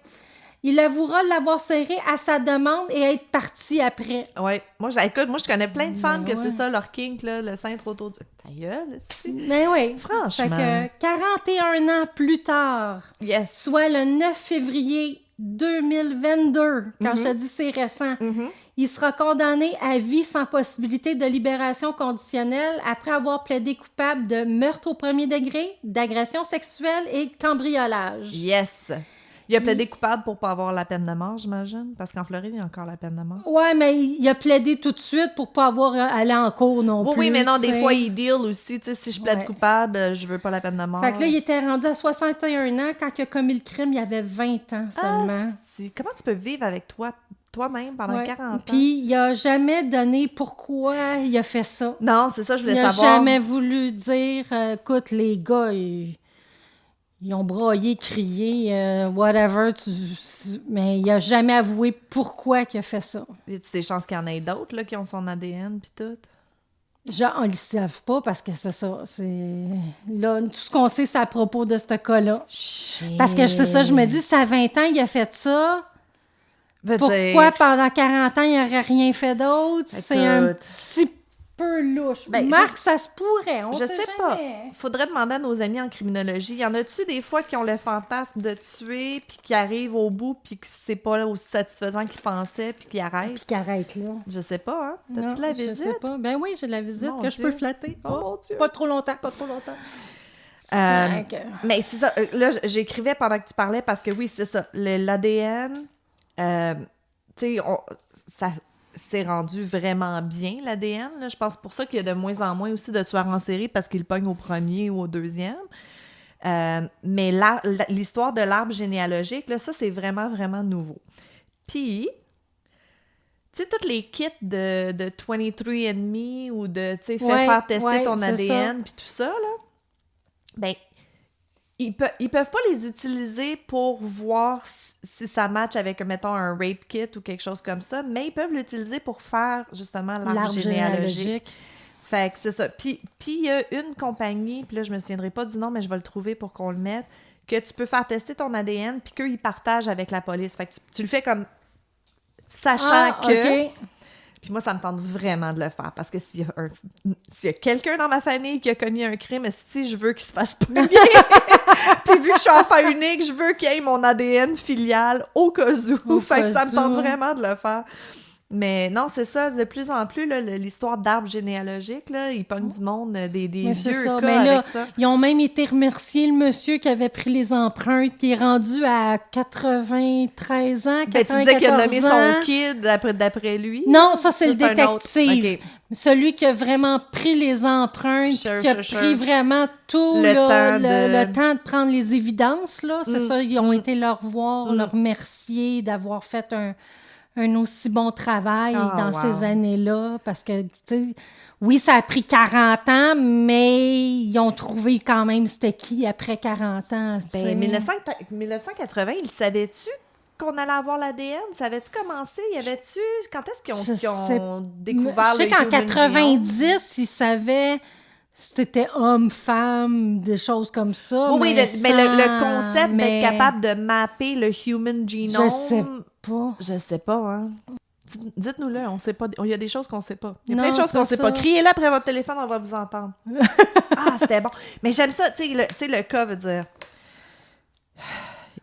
Il avouera l'avoir serré à sa demande et être parti après. Ouais. Moi, je connais plein de femmes que ouais. c'est ça, leur kink, là, le cintre autour du... Ta gueule, si. Mais oui. Franchement. Fait que 41 ans plus tard, Yes. soit le 9 février 2022, quand je te dis c'est récent, il sera condamné à vie sans possibilité de libération conditionnelle après avoir plaidé coupable de meurtre au premier degré, d'agression sexuelle et de cambriolage. Yes. Il a plaidé coupable pour pas avoir la peine de mort, j'imagine, parce qu'en Floride, il y a encore la peine de mort. Ouais, mais il a plaidé tout de suite pour pas avoir à aller en cours non plus. Oui, mais non, tu sais. des fois, il deal aussi. Tu sais, si je plaide coupable, je veux pas la peine de mort. Fait que là, il était rendu à 61 ans. Quand il a commis le crime, il avait 20 ans seulement. Comment tu peux vivre avec toi-même pendant 40 ans? Puis il a jamais donné pourquoi il a fait ça. Non, c'est ça, je voulais Il a savoir. jamais voulu dire, écoute, les gars, ils ont broyé, crié, whatever, mais il a jamais avoué pourquoi il a fait ça. Y a-tu des chances qu'il y en ait d'autres là, qui ont son ADN pis tout? Genre, on ne le savent pas parce que c'est ça. Là, tout ce qu'on sait, c'est à propos de ce cas-là. Shit. Parce que c'est ça, je me dis, ça a 20 ans, il a fait ça. Pourquoi pendant 40 ans, il n'aurait rien fait d'autre? C'est un petit peu louche. Marc, ça se pourrait, on je sait sais pas. Faudrait demander à nos amis en criminologie. Y en a-tu des fois qui ont le fantasme de tuer, puis qui arrivent au bout, puis que c'est pas aussi satisfaisant qu'ils pensaient, puis qui arrêtent? Puis qui arrêtent là. Je sais pas, hein? T'as-tu de la visite? Je sais pas. Ben oui, j'ai de la visite Mon que Dieu. je peux flatter. Oh mon Dieu! Pas trop longtemps. Pas trop longtemps. Mais c'est ça. Là, j'écrivais pendant que tu parlais parce que oui, c'est ça. L'ADN, tu sais, ça s'est rendu vraiment bien, l'ADN. Là. Je pense pour ça qu'il y a de moins en moins aussi de tueurs en série parce qu'ils pognent au premier ou au deuxième. Mais l'histoire de l'arbre généalogique, là, ça, c'est vraiment, vraiment nouveau. Puis, tu sais, tous les kits de 23andMe ou de, tu sais, faire tester ton ADN puis tout ça, là, ben, ils peuvent pas les utiliser pour voir si ça match avec, mettons, un rape kit ou quelque chose comme ça, mais ils peuvent l'utiliser pour faire, justement, l'arbre généalogique. Fait que c'est ça. Puis il y a une compagnie, puis là, je me souviendrai pas du nom, mais je vais le trouver pour qu'on le mette, que tu peux faire tester ton ADN, puis qu'eux, ils partagent avec la police. Fait que tu le fais comme sachant que... OK. Puis moi, ça me tente vraiment de le faire, parce que s'il y a quelqu'un dans ma famille qui a commis un crime, si je veux qu'il se fasse pogner, puis vu que je suis enfant unique, je veux qu'il y ait mon ADN filial au cas où. Fait que ça me tente vraiment de le faire. Mais non, c'est ça, de plus en plus, là, l'histoire d'arbres généalogiques, là, ils pognent du monde, des vieux cas avec ça. Ils ont même été remerciés, le monsieur qui avait pris les empreintes, qui est rendu à 93 ans, 94 Ben, tu disais qu'il a nommé ans. son kid d'après lui? Non, ça, c'est le détective. Okay. Celui qui a vraiment pris les empreintes, qui a pris vraiment tout le temps de prendre les évidences, là. C'est ça, ils ont été leur voir, leur remercier d'avoir fait un aussi bon travail dans ces années-là, parce que, tu sais, oui, ça a pris 40 ans, mais ils ont trouvé quand même c'était qui après 40 ans, tu sais. 1980, ils savaient-tu qu'on allait avoir l'ADN? Savais-tu commencer? Quand est-ce qu'ils ont découvert le human genome? Je sais qu'en 90, ils savaient c'était homme, femme, des choses comme ça. Oui, mais le concept d'être capable de mapper le human genome... Je sais pas, hein. Dites-nous-le, on sait pas. Il y a des choses qu'on sait pas. Il y a plein de choses qu'on sait pas. Criez-le après votre téléphone, on va vous entendre. Ah, c'était bon. Mais j'aime ça, tu sais, le cas veut dire...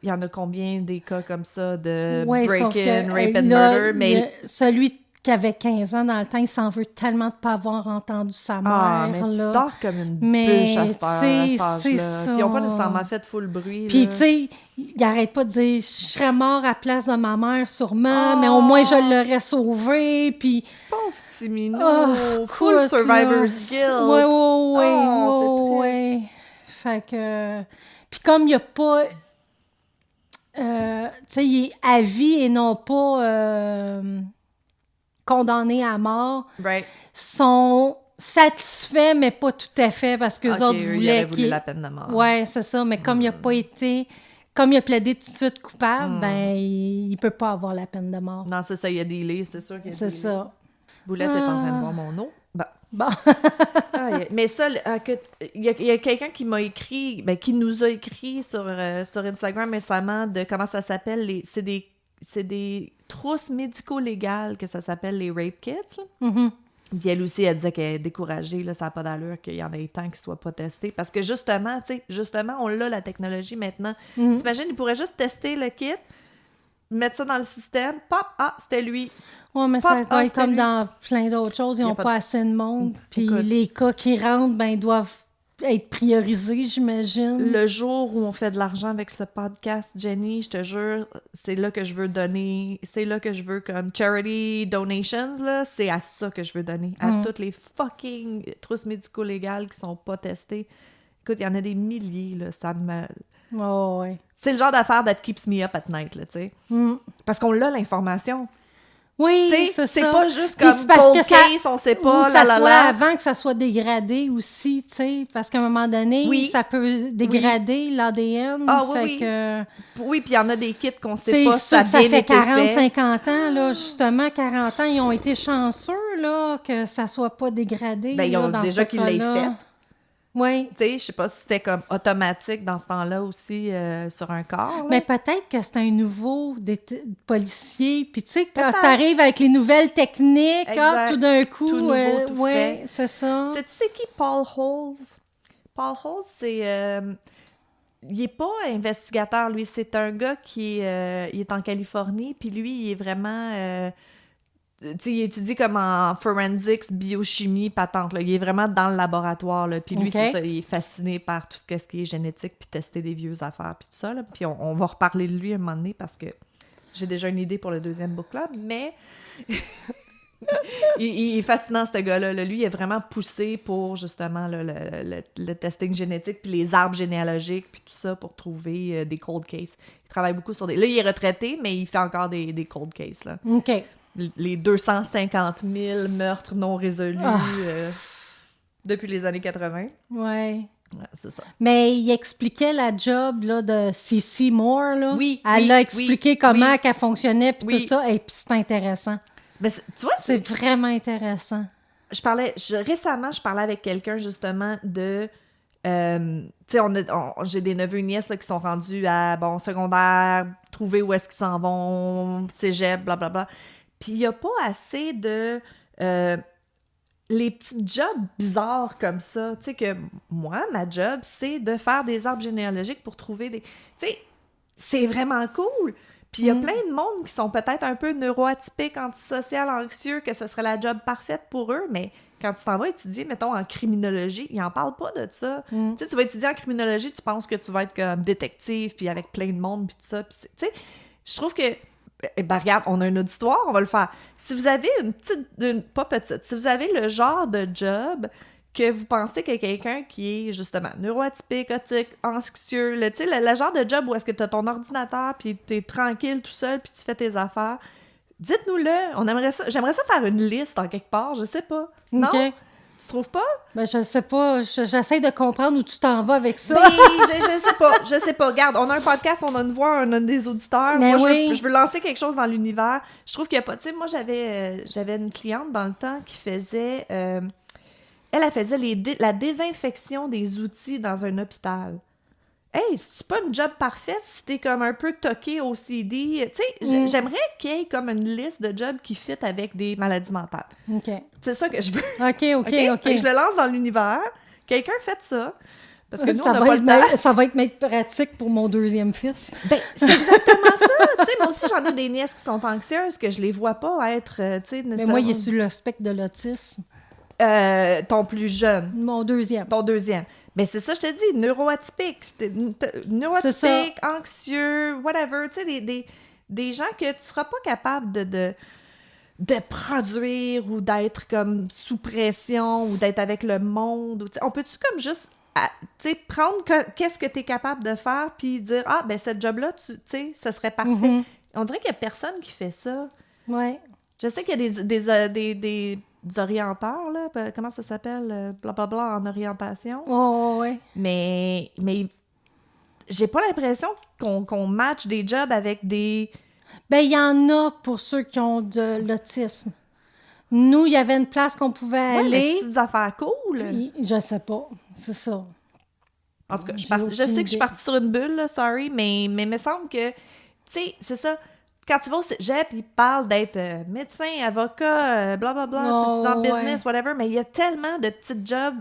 Il y en a combien des cas comme ça de break-in, rape and murder? Mais celui qui avait 15 ans dans le temps, il s'en veut tellement de ne pas avoir entendu sa mère. Ah, mais tu dors comme une bûche à cet âge-là. Puis ils n'ont pas nécessairement fait full bruit. Puis, tu sais, il n'arrête pas de dire « Je serais mort à la place de ma mère, sûrement, mais au moins je l'aurais sauvé. » Puis... Pauvre petit minou! Full survivor's guilt! Oui. Fait que... Puis comme il n'y a pas... tu sais, il est à vie et non pas... condamnés à mort, sont satisfaits, mais pas tout à fait, parce qu'eux autres voulaient qu'il... la peine de mort. Oui, c'est ça, mais comme il n'a pas été... Comme il a plaidé tout de suite coupable, ben, il ne peut pas avoir la peine de mort. Non, c'est ça, il y a des lits, c'est sûr qu'il y a des lits. C'est ça. Boulette est en train de boire mon eau. Bon. Mais ça, il y a quelqu'un qui m'a écrit, qui nous a écrit sur Instagram récemment de comment ça s'appelle, c'est des trousses médico-légales que ça s'appelle les rape kits. Mm-hmm. Puis elle aussi, elle disait qu'elle est découragée, là, ça n'a pas d'allure qu'il y en ait tant qui ne soient pas testés. Parce que justement, on a la technologie maintenant. Mm-hmm. T'imagines, ils pourraient juste tester le kit, mettre ça dans le système, pop, c'était lui. Oui, mais ça va être comme dans plein d'autres choses, ils n'ont pas assez de monde. Puis les cas qui rentrent, ben, doivent être priorisés, j'imagine. Le jour où on fait de l'argent avec ce podcast, Jenny, je te jure, c'est là que je veux donner, c'est là que je veux comme charity donations, là, c'est à ça que je veux donner, à toutes les fucking trousses médico-légales qui sont pas testées. Écoute, il y en a des milliers, là, ça me... Oh, ouais. C'est le genre d'affaire that keeps me up at night, là, tu sais. Parce qu'on a l'information. Oui, T'sais, c'est c'est ça. pas juste Puis comme c'est parce cold que ça- case, on sait ou pas, ça la soit la. avant que ça soit dégradé aussi, tu sais, parce qu'à un moment donné, Oui. ça peut dégrader l'ADN. Ah oui, fait oui. que Oui, puis il y en a des kits qu'on sait c'est pas si ça sûr a que ça bien fait été fait. 40-50 ans, là, justement, 40 ans, ils ont été chanceux, là, que ça soit pas dégradé, Ben, ils là, ont dans déjà ce qu'ils l'aient cas-là. fait. Oui. Tu sais, je sais pas si c'était comme automatique dans ce temps-là aussi sur un corps. Là. Mais peut-être que c'est un nouveau policier. Puis tu sais, quand Peut-être. t'arrives avec les nouvelles techniques, Exact. tout d'un coup, Tout nouveau, tout ouais, frais. c'est ça. Tu sais qui Paul Holes? Paul Holes, c'est... il est pas investigateur, lui. C'est un gars qui il est en Californie, puis lui, il est vraiment... tu sais, il étudie comme en forensics, biochimie, patente. Là. Il est vraiment dans le laboratoire. Là. Puis lui, OK. c'est ça, il est fasciné par tout ce qui est génétique, puis tester des vieux affaires, puis tout ça. Là. Puis on va reparler de lui un moment donné, parce que j'ai déjà une idée pour le deuxième book club, mais... il est fascinant, ce gars-là. Là. Lui, il est vraiment poussé pour, justement, là, le testing génétique, puis les arbres généalogiques, puis tout ça, pour trouver des cold cases. Il travaille beaucoup sur des... Là, il est retraité, mais il fait encore des cold cases, là. OK. Les 250 000 meurtres non résolus depuis les années 80. Ouais. Ouais, c'est ça. Mais il expliquait la job là, de C.C. Moore. Là. Oui, Elle oui, a expliqué oui, comment oui. qu'elle fonctionnait, puis Oui. tout ça. Et puis c'est intéressant. Mais tu vois, C'est vraiment intéressant. Récemment, je parlais avec quelqu'un, justement, de... tu sais, j'ai des neveux et nièces là, qui sont rendus à, secondaire, trouver où est-ce qu'ils s'en vont, cégep, blablabla. Puis il n'y a pas assez de... les petits jobs bizarres comme ça. Tu sais que moi, ma job, c'est de faire des arbres généalogiques pour trouver des... Tu sais, c'est vraiment cool. Puis il y a plein de monde qui sont peut-être un peu neuroatypiques, antisocial, anxieux, que ce serait la job parfaite pour eux, mais quand tu t'en vas étudier, mettons, en criminologie, ils n'en parlent pas de ça. Tu sais, tu vas étudier en criminologie, tu penses que tu vas être comme détective, puis avec plein de monde, puis tout ça. Puis tu sais, je trouve que... regarde, on a une auditoire, on va le faire. Si vous avez pas petite, si vous avez le genre de job que vous pensez qu'il y a quelqu'un qui est, justement, neuroatypique, autique, anxieux, tu sais, le genre de job où est-ce que tu as ton ordinateur, puis t'es tranquille tout seul, puis tu fais tes affaires, dites-nous-le. J'aimerais ça faire une liste en quelque part, je sais pas. Non? OK. Tu trouves pas? Ben, je sais pas. J'essaie de comprendre où tu t'en vas avec ça. Ben, je sais pas. Regarde, on a un podcast, on a une voix, on a des auditeurs. Mais moi, oui. je veux lancer quelque chose dans l'univers. Je trouve qu'il y a pas... Tu sais, moi, j'avais une cliente dans le temps qui faisait... elle faisait la désinfection des outils dans un hôpital. Hey, c'est pas une job parfaite si t'es comme un peu toqué au CD. Tu sais, j'aimerais qu'il y ait comme une liste de jobs qui fit avec des maladies mentales. OK. C'est ça que je veux. OK. Fait que je le lance dans l'univers. Quelqu'un fait ça. Parce que nous, ça on n'a va pas être le temps. ça va être pratique pour mon deuxième fils. Ben, c'est exactement ça. Tu sais, moi aussi, j'en ai des nièces qui sont anxieuses, que je les vois pas être, tu sais, Mais moi, il est sur le spectre de l'autisme. ton plus jeune. Mon deuxième. Ton deuxième. Mais c'est ça, je te dis, neuroatypique. Neuroatypique, anxieux, whatever. Tu sais, des gens que tu seras pas capable de produire ou d'être comme sous pression ou d'être avec le monde. Ou, on peut-tu comme juste prendre qu'est-ce que tu es capable de faire puis dire, ah, ben cette job-là, tu sais, ça serait parfait. Mm-hmm. On dirait qu'il y a personne qui fait ça. Ouais. Je sais qu'il y a des orienteurs, là, comment ça s'appelle, blablabla, en orientation. Oh, ouais. Mais j'ai pas l'impression qu'on match des jobs avec des... Ben, il y en a pour ceux qui ont de l'autisme. Nous, il y avait une place qu'on pouvait Ouais, mais aller. c'est des affaires cool. Je sais pas. C'est ça. En tout cas, J'ai je sais aucune que je suis idée. partie sur une bulle, là, sorry, mais il me semble que, tu sais, c'est ça. Quand tu vas au cégep, ils parlent d'être médecin, avocat, blablabla, Oh, tu es en ouais. business, whatever, mais il y a tellement de petites jobs.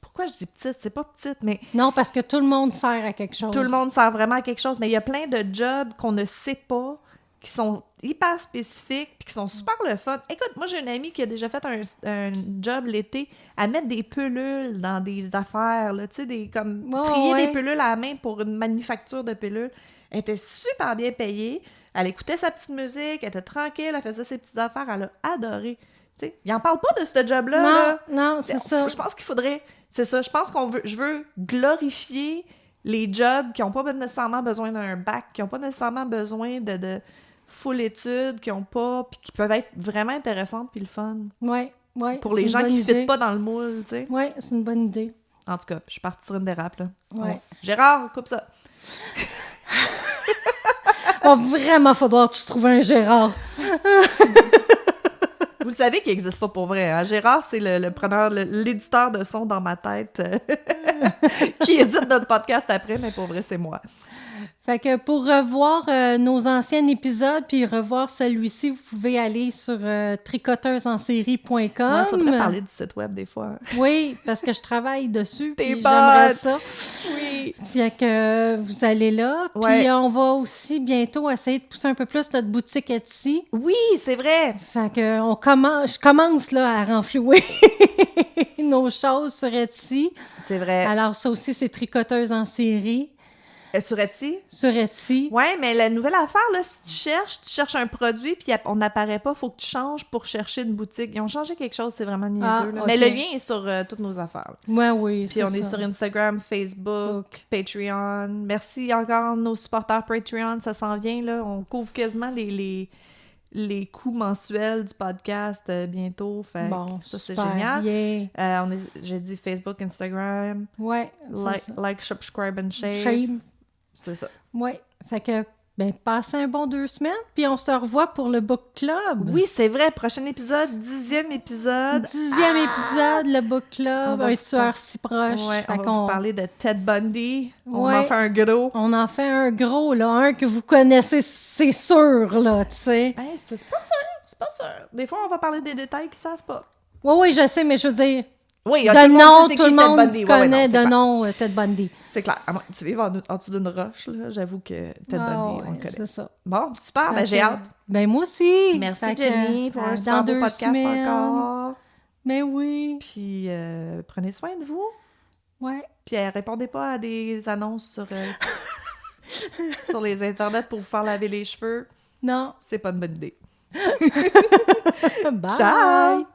Pourquoi je dis petite? C'est pas petite, mais Non, parce que tout le monde sert à quelque chose. tout le monde sert vraiment à quelque chose. Mais il y a plein de jobs qu'on ne sait pas, qui sont hyper spécifiques, puis qui sont super le fun. Écoute, moi, j'ai une amie qui a déjà fait un job l'été à mettre des pelules dans des affaires, là, tu sais, comme Oh, trier ouais. des pelules à la main pour une manufacture de pilules. Elle était super bien payée. Elle écoutait sa petite musique, elle était tranquille, elle faisait ses petites affaires, elle a adoré. Tu sais, ils en parlent pas de ce job-là. Non, là. non, c'est ça. Je pense qu'il faudrait... C'est ça, je pense je veux glorifier les jobs qui n'ont pas nécessairement besoin d'un bac, qui n'ont pas nécessairement besoin full études, qui ont pas... Puis qui peuvent être vraiment intéressantes puis le fun. Ouais. Pour les gens qui ne fitent pas dans le moule, tu sais. Oui, c'est une bonne idée. En tout cas, je suis partie sur une dérape, là. Ouais. Bon. Gérard, coupe ça. Va vraiment falloir que tu trouves un Gérard. Vous le savez qu'il n'existe pas pour vrai. Hein? Gérard, c'est le preneur, l'éditeur de son dans ma tête qui édite notre podcast après, mais pour vrai, c'est moi. Fait que pour revoir nos anciens épisodes puis revoir celui-ci, vous pouvez aller sur tricoteusesensérie.com. Il faudrait parler du site web des fois. Oui, parce que je travaille dessus T'es puis j'aimerais ça. Oui. Fait que vous allez là. Ouais. Puis on va aussi bientôt essayer de pousser un peu plus notre boutique Etsy. Oui, c'est vrai. Fait que je commence là à renflouer nos choses sur Etsy. C'est vrai. Alors ça aussi, c'est Tricoteuse en série. Sur Etsy? Sur Etsy. Ouais, mais la nouvelle affaire, là, si tu cherches un produit puis on n'apparaît pas, il faut que tu changes pour chercher une boutique. Ils ont changé quelque chose, c'est vraiment niaiseux. Là. OK. Mais le lien est sur toutes nos affaires. Ouais, oui, Puis on est sur Instagram, Facebook, Patreon. Merci encore à nos supporters Patreon, ça s'en vient, là. On couvre quasiment les coûts mensuels du podcast bientôt. Fait bon, ça, c'est super, génial. Yeah. J'ai dit Facebook, Instagram, Ouais, c'est like, subscribe and share. Shame. C'est ça. Ouais. Fait que, passez un bon 2 semaines, puis on se revoit pour le book club. Oui, c'est vrai. Prochain épisode, 10e épisode. 10e épisode, le book club, un tueur si proche. Ouais, Fait on va vous parler de Ted Bundy. On Ouais. en fait un gros. On en fait un gros, là, un que vous connaissez, c'est sûr, là, tu sais. Hey, c'est pas sûr. Des fois, on va parler des détails qu'ils savent pas. Oui, je sais, mais je veux dire, Oui, de nom, sait tout le qui Ted monde Bundy. Ouais, connaît non, c'est de clair. nom Ted Bundy. C'est clair. À moins que tu vives en dessous d'une roche, là, j'avoue que Ted Bundy, on le connaît. C'est ça. Bon, super, Fait j'ai que- hâte. Moi aussi. Merci Fait que, Jenny pour un dans super beau 2 podcast semaines. encore. Mais oui. Puis prenez soin de vous. Ouais. Puis répondez pas à des annonces sur, sur les internets pour vous faire laver les cheveux. Non. C'est pas une bonne idée. Bye. Ciao!